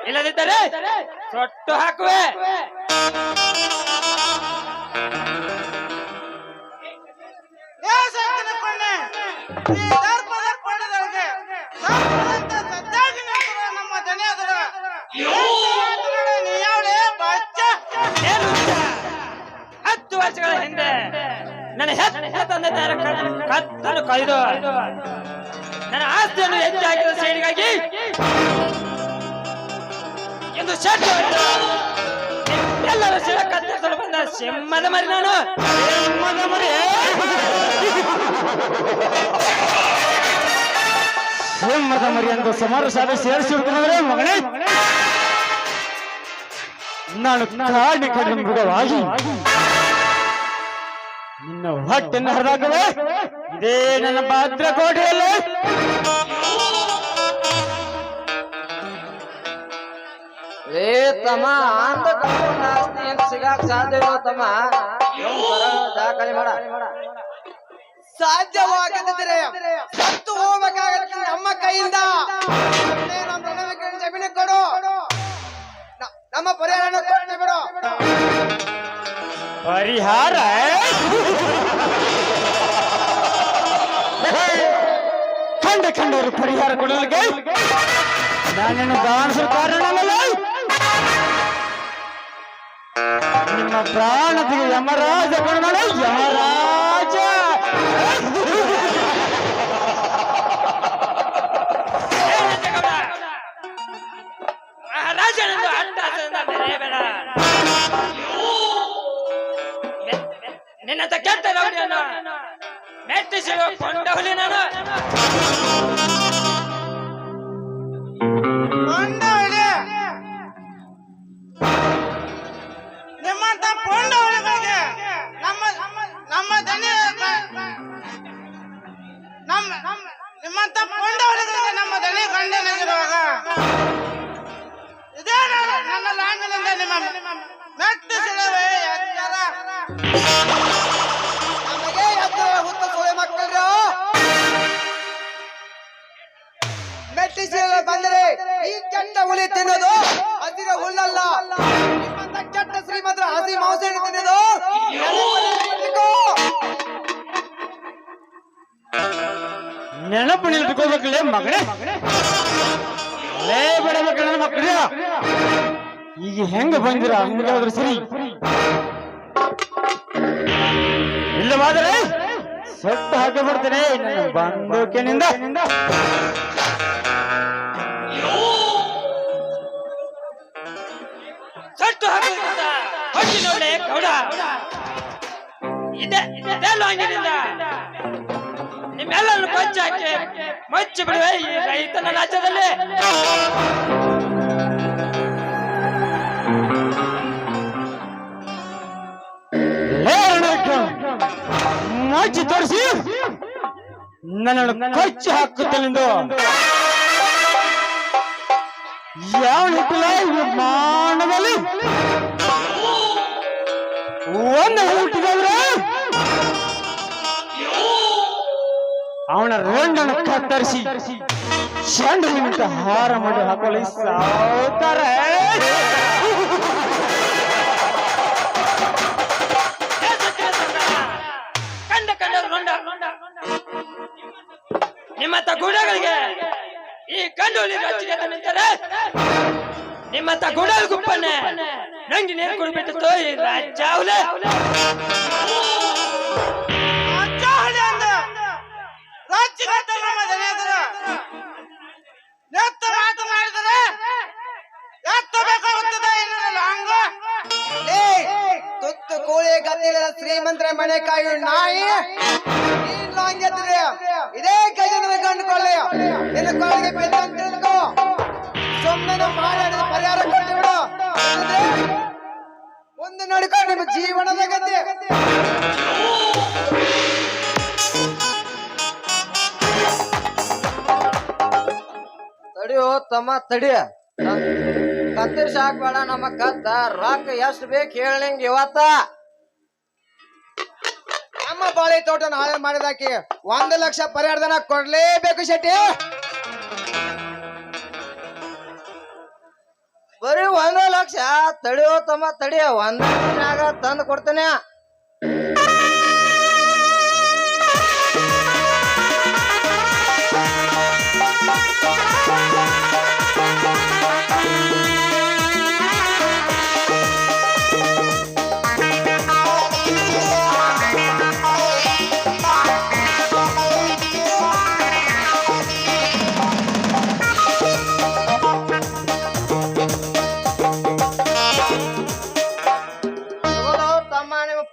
ಇಲ್ಲದಿದ್ದರೆ ಸೊಟ್ಟು ಹಾಕುವೆ ನಮ್ಮ ದನಿಯಾದರ ವರ್ಷಗಳ ಹಿಂದೆ ನನ್ನ ಹೆತ್ತ ತಂದೆ ತಾಯಿರ ಕತ್ತನ್ನು ಕೊಯ್ದು ನನ್ನ ಆಸ್ತಿಯನ್ನು ಎತ್ತಿ ಹಾಕಿದ ಸೈಡ್ಗಾಗಿ ಎಂದು ಶೆಟ್ ಎಲ್ಲರ ಶಿರ ಕತ್ತರಿಸಲು ಬಂದ ಸಿಂಹದ ಮರಿ ನಾನು ಸಿಂಹದ ಮರಿ ಸಿಂಹದ ಮರಿ ಎಂದು ಸುಮಾರು ಸಾಲ ಸೇರಿಸಿರುತ್ತಂದ್ರೆ ಮಗನೇ ನಾನು ಕಾಡಿ ಕಡಿಮೆ ಮೃಗವಾಗಿ ನಿನ್ನ ಹೊಟ್ಟೆನ್ನು ಹರಿದಾಕವೆ ಇದೇ ನನ್ನ ಭದ್ರಕೋಟೆಯಲ್ಲಿ ಏ ತಮ್ಮ ಅಂತ ಆಸ್ತಿ ಏನ್ ಸಿಗಾಕ್ ಸಾಧ್ಯ ಇಲ್ಲ ತಮ್ಮ ದಾಖಲೆ ಮಾಡ ಸಾಧ್ಯವಾಗದಿದ್ದರೆ ಸತ್ತು ಹೋಗ್ಬೇಕಾಗತ್ತೆ ನಮ್ಮ ಕೈಯಿಂದ ಜಮೀನು ಕೊಡು ನಮ್ಮ ಪರಿಹಾರ ಕೊಟ್ಟು ಬಿಡು ಪರಿಹಾರ ಕಂಡವರು ಪರಿಹಾರ ಕೊಡಲಿಕ್ಕೆ ನಾನೇನು ಗಾಣಿಸುವ ಕಾರಣವಲ್ಲ ನಿಮ್ಮ ಪ್ರಾಣದಿಗೆ ಯಮರಾಜ ಕೊಡೋಣ ಯಮರಾಜ ಮಹಾರಾಜನೆಂದು ಅಟ್ಟಾಸದಿಂದ ಬೆಳೆಯಬೇಡ ನಿನ್ನಂತ ಕೆಟ್ಟ ರೌಡಿಯನ್ನು ಮೆಟ್ಟಿಸಿರುವ ಕೊಂಡ ಹುಲಿ ನಾನು ನಿಮ್ಮಂತ ಪೊಂಡ ಹುಲಿಗಳಿಗೆ ನಮ್ಮ ದನಿ ನಿಮ್ಮಂತ ಪೊಂಡ ಹುಲಿಗಳಿಗೆ ನಮ್ಮ ದನಿ ಗಂಡನಾಗಿರುವಾಗ ಇದೇ ನನ್ನ ಲಾಂಗಿನಿಂದ ನಿಮ್ಮ ಮೆಟ್ಟಿಸಿರುವೆ ಎಚ್ಚರ ನಮಗೆ ಎಚ್ಚರ ಹುತ್ತ ಸೋಳೆ ಮಕ್ಕಳು ಮೆಟ್ಟಿಸಿರಲು ಬಂದರೆ ಈ ಕೆಟ್ಟ ಹುಲಿ ತಿನ್ನೋದು ಹಸಿರ ಹುಲ್ಲಲ್ಲ ನಿಮ್ಮಂತ ಕೆಟ್ಟ ಶ್ರೀಮಂತರ ಹಸಿ ಮಾಂಸವನ್ನು ತಿನ್ನೋದು ನೆನಪು ನಿಲ್ಕೋಬೇಕಲೇ ಮಗನೇ ಲೇ ಬಡ ಮಕ್ಕಳ ಮಕ್ಕಳ ಈಗ ಹೆಂಗ ಬಂದಿರ ಹಂಗಾದ್ರೂ ಸರಿ ಇಲ್ಲವಾದರೆ ಸೊಟ್ಟು ಹಾಕಿ ಬಿಡ್ತೇನೆ ನನ್ನ ಬಂದೂಕಿನಿಂದ ಸೊಟ್ಟು ಹಾಕುವುದರಿಂದ ಹೊಟ್ಟಿ ನೋಡ್ಲೆ ಗೌಡ ಇದೇ ಲಾಂಗಿನಿಂದ ನಿಮ್ಮೆಲ್ಲರನ್ನು ಕೊಂಚ ಹಾಕಿ ಮುಚ್ಚಿ ಬಿಡುವೆ ಈ ರೈತನ ರಾಜ್ಯದಲ್ಲಿ ಮುಚ್ಚಿ ತೋರಿಸಿ ನನ್ನನ್ನು ಕೊಚ್ಚಿ ಹಾಕುತ್ತಲೆಂದು ಯಾವ ವಿಮಾನದಲ್ಲಿ ಒಂದು ಹುಟ್ಟಿದವ್ರೆ ಅವನ ರೆಂಡನ್ನು ಕತ್ತರಿಸಿ ಶಂಡು ನಿಮಿತ್ತ ಹಾರ ಮಾಡಿ ಹಾಕೊಳ್ಳಿ ಸಾವುಕಾರ. ನಿಮ್ಮತ್ತ ಗೂಡಗಳಿಗೆ ಈ ಕಂಡು ನಿಂತರೆ ನಿಮ್ಮತ್ತ ಗೂಡಲ್ ಗುಪ್ಪನ್ನೇ ನಂಗೆ ನೀರು ಕುಡಿಬಿಟ್ಟು ಈ ರಾಜ್ಯಾವಲೆ ತುತ್ತು ಕೋಳಿ ಗದ್ದಿಲ್ಲ ಶ್ರೀಮಂತರ ಮನೆ ಕಾಯು ನಾಯಿ ಇದೇ ಕೈ ಕಂಡುಕೊಳ್ಳಿ ನಿನ್ನ ಕಾಲಿಗೆ ಬೆಲ್ಲ ಅಂತ ತಿಳ್ಕೊ. ಸುಮ್ಮನೆ ಮಾಡಿ ಪರಿಹಾರ ಕೊಟ್ಟು ಬಿಡು. ಮುಂದೆ ನೋಡಿಕೊಂಡು ನಿಮ್ಮ ಜೀವನದ ಗತಿ. ತಡಿಯೋ ತಮ್ಮ ತಡಿಯ ಕತ್ತರಿಸಿ ಹಾಕ್ಬೇಡ ನಮ್ಮ ಕತ್ತ ರೊಕ್ಕ ಎಷ್ಟ್ ಬೇಕು ಹೇಳಂಗ ಇವತ್ತ. ನಮ್ಮ ಬಾಳೆ ತೋಟನ ಹಾಳು ಮಾಡಿದಾಕಿ 1 ಲಕ್ಷ ಪರಿಹಾರಧನ ಕೊಡ್ಲೇಬೇಕು ಶೆಟ್ಟಿ. ಬರೀ 1 ಲಕ್ಷ ತಡಿಯೋ ತಮ್ಮ ತಡಿಯ 1 ಲಕ್ಷನಾಗ ತಂದು ಕೊಡ್ತೇನೆ.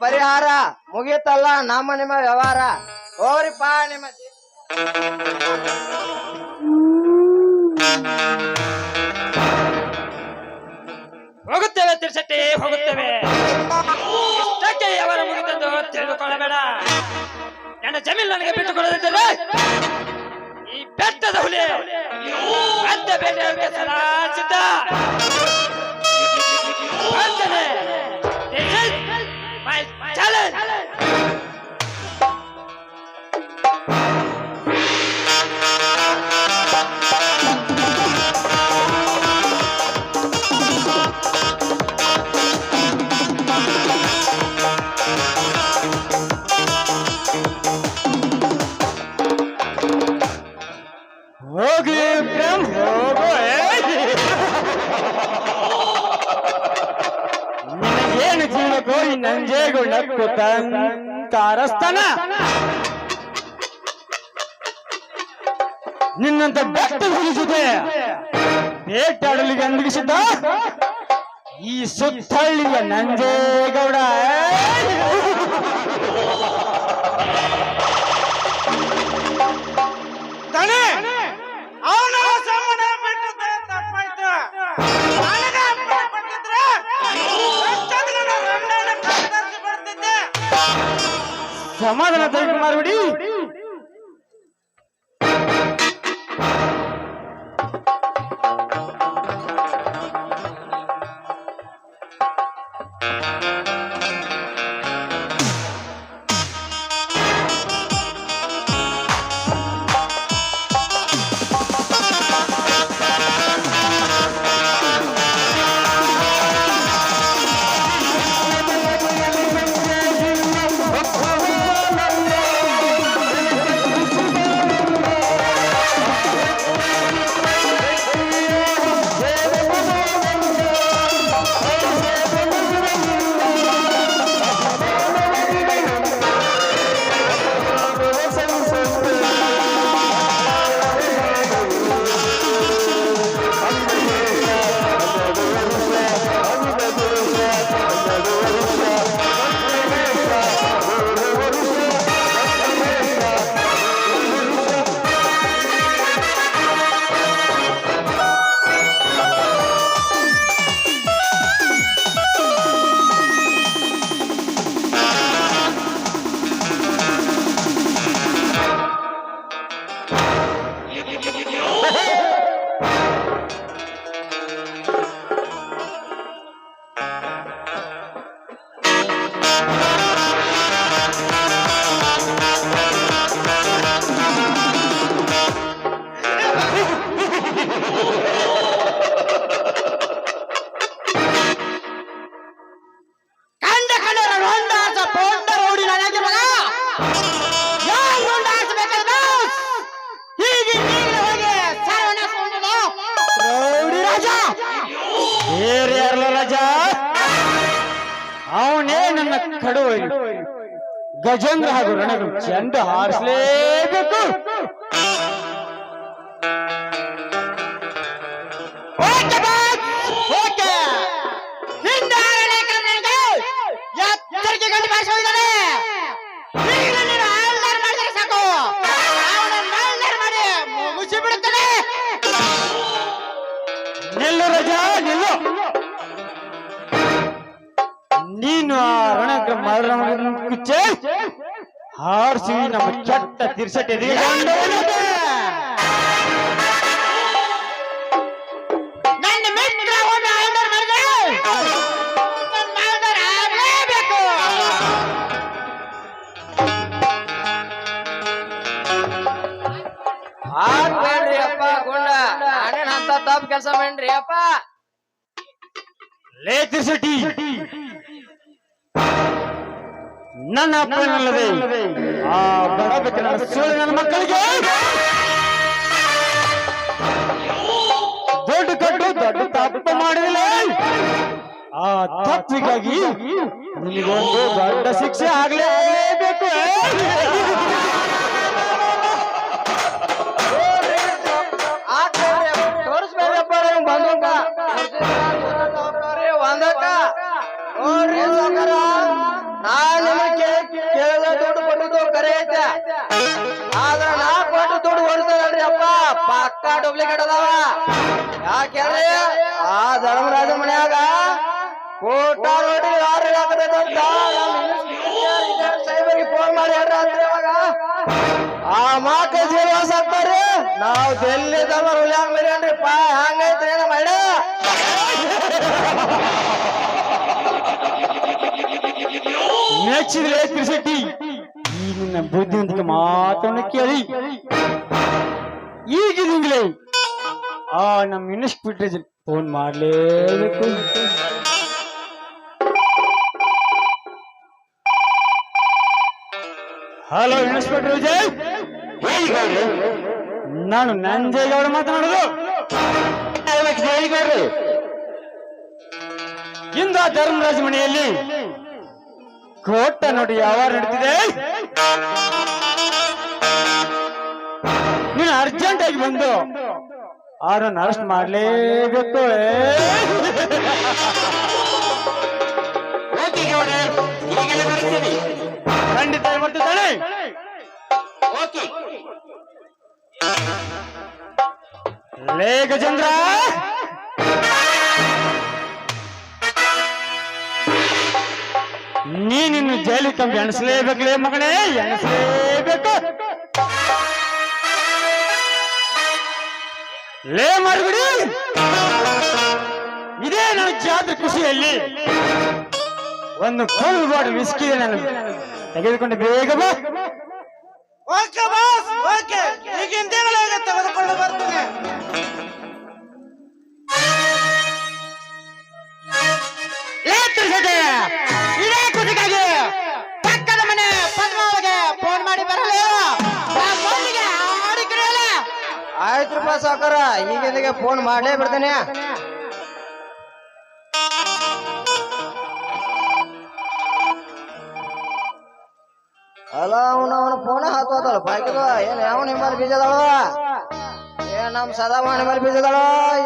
ಪರಿಹಾರ ಮುಗೀತಲ್ಲ ನಮ್ಮ ನಿಮ್ಮ ವ್ಯವಹಾರ. ಹೋಗ್ರಿಪ್ಪ ನಿಮ್ಮ ಹೋಗುತ್ತೇವೆ ತಿರ್ಸಟ್ಟಿ ಹೋಗುತ್ತೇವೆ. ಇಷ್ಟಕ್ಕೆ ಅವರ ಮುಗಿದೆಂದು ತಿಳಿದುಕೊಳ್ಳಬೇಡ. ನನ್ನ ಜಮೀನು ನನಗೆ ಬಿಟ್ಟುಕೊಡದಿದ್ದರೆ ಈ ಬೆಟ್ಟದ ಹುಲಿ ಮತ್ತೆ ಬೇಟೆಯಾಡಕ್ಕೆ ಸದಾ ಸಿದ್ಧ. This is my challenge. ಹೋಗಿ ಪ್ರೇಮ್ ಹೋಗೋ. ನಿನಗೇನು ಜೀವಕೋ ಈ ನಂಜೇಗುಂಡಕ್ಕೂ ಕಾರಸ್ಥಾನ. ನಿನ್ನಂತ ಬೆಟ್ಟ ಹುಲಿ ಜೊತೆ ಬೇಟಾಡಲಿಗೆ ಅಂದಿಸಿದ್ದ ಈ ಸುತ್ತಳ್ಳಿಯ ನಂಜೇಗೌಡ. ಅವನ ತಪ್ಪಾಯ್ತು. ಸಮಾಧಾನ ತೆಗೆದು ಮಾಡ್ಬಿಡಿ. ಇದಾರಲ್ಲ ರಾಜ, ಅವನೇ ನನ್ನ ಕಡು ಗಜೇಂದ್ರ ಹಾಗೂ ರಣಗಳು ಚೆಂಡು ಹಾರಿಸಲೇಬೇಕು. ನಿಲ್ಲು ರಜಾ ನಿಲ್ಲು. ನೀನು ಆ ರಣಕ್ಕೆ ಹಾರಿಸಿ ನಮ್ಮ ಕೆಟ್ಟ ತಿರ್ಸಟ್ ಎದುರುಗೊಂಡು ನನ್ನ ಮಿತ್ರ ಆಗಲೇಬೇಕು. ಆಗ್ಬೇಡ್ರಿ ಅಪ್ಪ ಗುಂಡ, ನಾನೇನ್ ಅಂತ ತಪ್ಪು ಕೆಲಸ ಮಾಡ್ರಿ ಅಪ್ಪ. ಲೇ ತಿರ್ಸಟಿ, ನನ್ನ ಅಪ್ಪನಲ್ಲದೆ ಆ ಬಡಬೆಟ್ಟಿನ ಸೋಳಿ ನನ್ನ ಮಕ್ಕಳಿಗೆ ದೊಡ್ಡ ಕಟ್ಟು ದೊಡ್ಡ ತಪ್ಪು ಮಾಡಿದಿಲ್ಲ. ಆ ತಪ್ಪಿಗಾಗಿ ನಿನಗೊಂದು ದೊಡ್ಡ ಶಿಕ್ಷೆ ಆಗ್ಲೇಬೇಕು. ತೋರಿಸ್ಬೇಡ್ರಿ ಅಪ್ಪ ಬಂದಕ್ಕ ಒಂದಕ್ಕ ನೋಡ್ರಿ ಸಾವ್ಕಾರ, ನಾನ್ ನಿಮಗೆ ಕೇಳಿದ ದುಡ್ಡು ಕೊಟ್ಟಿದ್ದು ಕರೆ ಐತೆ, ಆದ್ರ ನಾ ಕೊಟ್ಟು ದುಡ್ಡು ಹೊಡ್ತಾರಲ್ರಿ ಅಪ್ಪ ಪಕ್ಕ ಡೂಪ್ಲಿಕೇಟ್ ಅದಾವ. ಯಾಕೆ ಹೇಳ್ರಿ, ಆ ಧರ್ಮರಾಜ ಮನ್ಯಾಗ ಕೋಟ ನೋಡಿ ಯಾರು ಹಾಕತೈತೆ ಅಂತ ಸೈಬರ್ಗೆ ಫೋನ್ ಮಾಡಿ ಹೇಳ್ರಿ ಅಂತ್ರಿ. ಅವಾಗ ಆ ಮಾಕ ಜೀವವಾಸ ಆಗ್ತಾರ್ರಿ, ನಾವು ಎಲ್ಲಿ ಧರ್ಮ ಹುಲಿಯಾಗ ಮೇರೇನ್ರಿಪ್ಪ, ಹಂಗೈತ್ರಿ ನಮ್ಮ ಹಳ್ಳ. ಮೆಚ್ಚಿದ್ರೆ ತಿರ್ಸಟಿ, ಈ ನಿನ್ನ ಬುದ್ಧಿವಂತಿಕೆ ಮಾತನ್ನು ಕೇಳಿ ಈಗಿದಿಂಗ್ಲೇ ಆ ನಮ್ಮ ಇನ್ಸ್ಪೆಕ್ಟರ್ ಫೋನ್ ಮಾಡ್ಲೇಬೇಕು. ಹಲೋ ಇನ್ಸ್ಪೆಕ್ಟರ್ ವಿಜಯ್, ನಾನು ನಂಜೇಗೌಡ ಮಾತನಾಡುದು. ಇಂದು ಆ ಧರ್ಮರಾಜ ಮನೆಯಲ್ಲಿ ಕೋಟ ನೋಡಿ ವ್ಯವಹಾರ ನಡೀತಿದೆ. ನೀನು ಅರ್ಜೆಂಟ್ ಆಗಿ ಬಂದು ಅವರನ್ನು ಅರೆಸ್ಟ್ ಮಾಡಲೇಬೇಕು. ಖಂಡಿತ ಮಾಡ್ತಿದ್ದಾಳೆ. ಲೇ ಗಜೇಂದ್ರ, ನೀನಿನ್ನು ಜೈಲಿಗೆ ಕಂಬಿ ಎಣಿಸ್ಲೇಬೇಕಲೇ ಮಗನೇ, ಎಣಿಸ್ಲೇಬೇಕು. ಲೇ ಮಾರ್ಬಿಡಿ, ಇದೇ ನನ್ನ ಜಾತ್ರೆ ಖುಷಿಯಲ್ಲಿ ಒಂದು ಫುಲ್ ಬಾಟಲ್ ವಿಸ್ಕಿ ನಾನು ತೆಗೆದುಕೊಂಡು ಬೇಗ ಬಾ. ಓಕೆ ಬಾಸ್, ಓಕೆ, ಈಗಿಂದಲೇ ತೆಗೆದುಕೊಂಡು ಬರ್ತೀನಿ. ಇದೇ ಖುಷಿಗಾಗಿ ಪಕ್ಕದ ಮನೆ ಪದ್ಮಾವಗೆ ಫೋನ್ ಮಾಡಿ ಬರಲೇ. ಆಯ್ತ್ರಪ್ಪ ಸಾವ್ಕಾರ, ಈಗಿಂದಿಗೆ ಫೋನ್ ಮಾಡಲೇ ಬಿಡ್ತೇನೆ. ಅಲ್ಲ ಅವನು ಫೋನ್ ಹಾಕೋದಲ್ಲ ಬಾಯ್ಕದ, ಏನ್ ಯಾವ ನಿಮ್ಮಲ್ಲಿ ಬೀಜದಳ, ಏನ್ ನಮ್ ಸದಾಮ ನಿಮ್ಮಲ್ಲಿ ಬೀಜದಳ,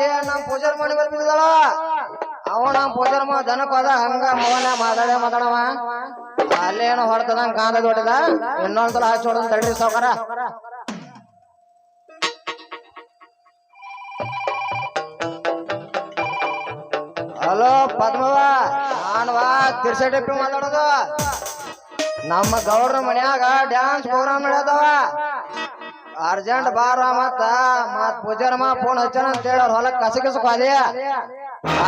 ಏನ್ ನಮ್ ಪೂಜಾರ್ ನಿಮ್ಮಲ್ಲಿ ಬೀಜದಳ. ಅವ ನಮ್ ಪೂಜಾರ್ ದನಕ್ ಹೋದ ಹಂಗ ಮಗನ ಮಾತಾಡವ ಅಲ್ಲೇನೋ ಹೊಡ್ತದಂಗ ಕಾಂದ ದೊಡ್ಡದ. ಇನ್ನೊಂದ್ಸಲ ಹಾಕಿ ಹೊಡೆದ ತಡ್ರಿ ಸಾವ್ಕಾರ. ಹಲೋ ಪದ್ಮವ, ನಾನ್ವಾ ತಿರ್ಸೆಟಪ್ಪಿ ಮಾತಾಡೋದು. ನಮ್ಮ ಗೌಡ್ರ ಮನ್ಯಾಗ ಡ್ಯಾನ್ಸ್ ಪ್ರೋಗ್ರಾಮ್ ನಡೆಯದವ, ಅರ್ಜೆಂಟ್ ಬಾರ ಮತ್ತ ಪೂಜಾರಮ್ಮ ಫೋನ್ ಹಚ್ಚನ ಅಂತ ಹೇಳಿ ಅವ್ರ ಹೊಲಕ್ ಕಸಕಸಕ್ ಹೋದೆ.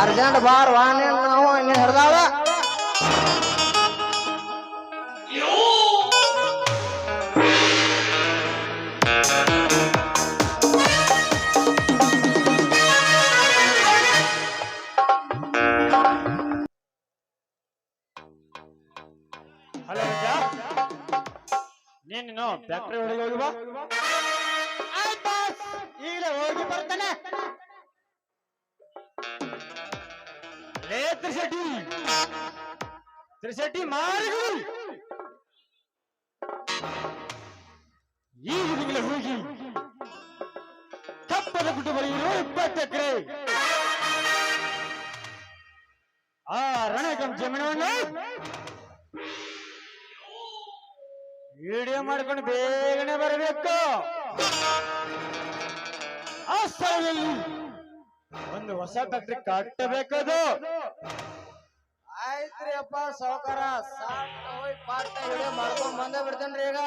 ಅರ್ಜೆಂಟ್ ಬಾರ್ ವಾಣಿ ನಾವು ಇನ್ನ ಹಿಡ್ದಾವ. ಹಲೋ ನೀನು ಫ್ಯಾಕ್ಟ್ರಿ ಒಳಗೆ ಹೋಗಿ ಬಾ. ಈಗಲೇ ಹೋಗಿ ಬರ್ತಾನೆ. ಲೇ ತ್ರಿಶೆಟ್ಟಿ ತ್ರಿಶೆಟ್ಟಿ ಮಾರಿಗಳು ಈ ಹುಡುಗಿಲ ಹೋಗಿ ಕಪ್ಪದ ಗುಡ್ಡು ಬರೆಯಿರೋ 20 ಎಕರೆ ಆ ರಣಗಂ ಜಮೀನನ್ನು ವಿಡಿಯೋ ಮಾಡ್ಕೊಂಡು ಬೇಗನೆ ಬರಬೇಕು. ಆ ಸ್ಥಳದಲ್ಲಿ ಒಂದು ಹೊಸ ಫ್ಯಾಕ್ಟ್ರಿ ಕಟ್ಟಬೇಕದು. ಆಯ್ತ್ರಿ ಅಪ್ಪ ಸಾವುಕಾರ ಸಾಕ್ ಹೋಗಿ ಪಾರ್ಟ ವಿಡಿಯೋ ಮಾಡ್ಕೊಂಡ್ ಬಂದೇ ಬಿಡ್ತೇನ್ರಿ ಈಗ.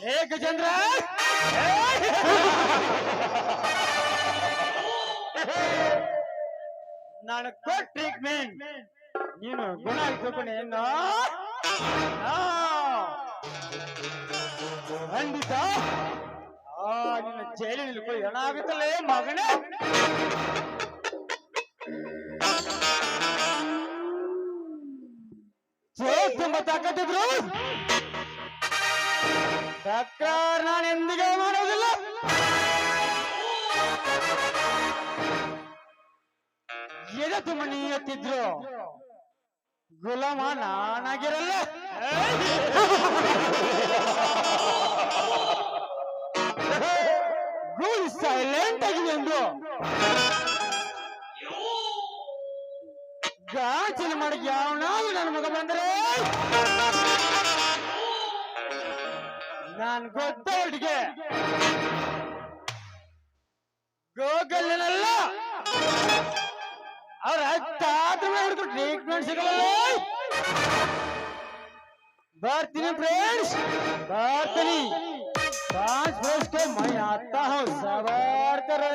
ಲೇ ಗಜೇಂದ್ರ ನಾನು ಕೊಟ್ಟ ಟ್ರೀಟ್ಮೆಂಟ್ ನೀನು ಗುಣ ತಿಳ್ಕೊಂಡೇನು? ಖಂಡಿತ ನಿನ್ನ ಜೈಲಿನಲ್ಲಿ ಏನಾಗುತ್ತಲ್ಲೇ ಮಗನೇ? ತುಂಬಾ ತಾಕತ್ತಿದ್ರು ತಕ್ರಾರ್ ನಾನು ಎಂದಿಗೂ ಮಾಡೋದಿಲ್ಲ. ಎದೆ ತುಂಬ ನೀಯತ್ತಿದ್ರು ಗುಲಾಮ ನಾನಾಗಿರಲ್ಲ. ಸೈಲೆಂಟ್ ಆಗಿದೆ ಎಂದು ಗಾಚನೆ ಮಾಡಿ ಯಾವನಾದ್ರು ನನ್ನ ಮಗ ಬಂದ್ರೆ ನಾನ್ ಗೊತ್ತವಳಿಗೆ ಗೋಗಲ್ನಲ್ಲ ಅವ್ರ ಹತ್ತಾದ್ರೂ ಹಿಡಿದು ಟ್ರೀಟ್ಮೆಂಟ್ ಸಿಗಲ್ಲ. ಬರ್ತೀನಿ ಫ್ರೆಂಡ್ಸ್, ಬರ್ತೀನಿ. 5 वर्ष के मैं आता हूँ सवार करे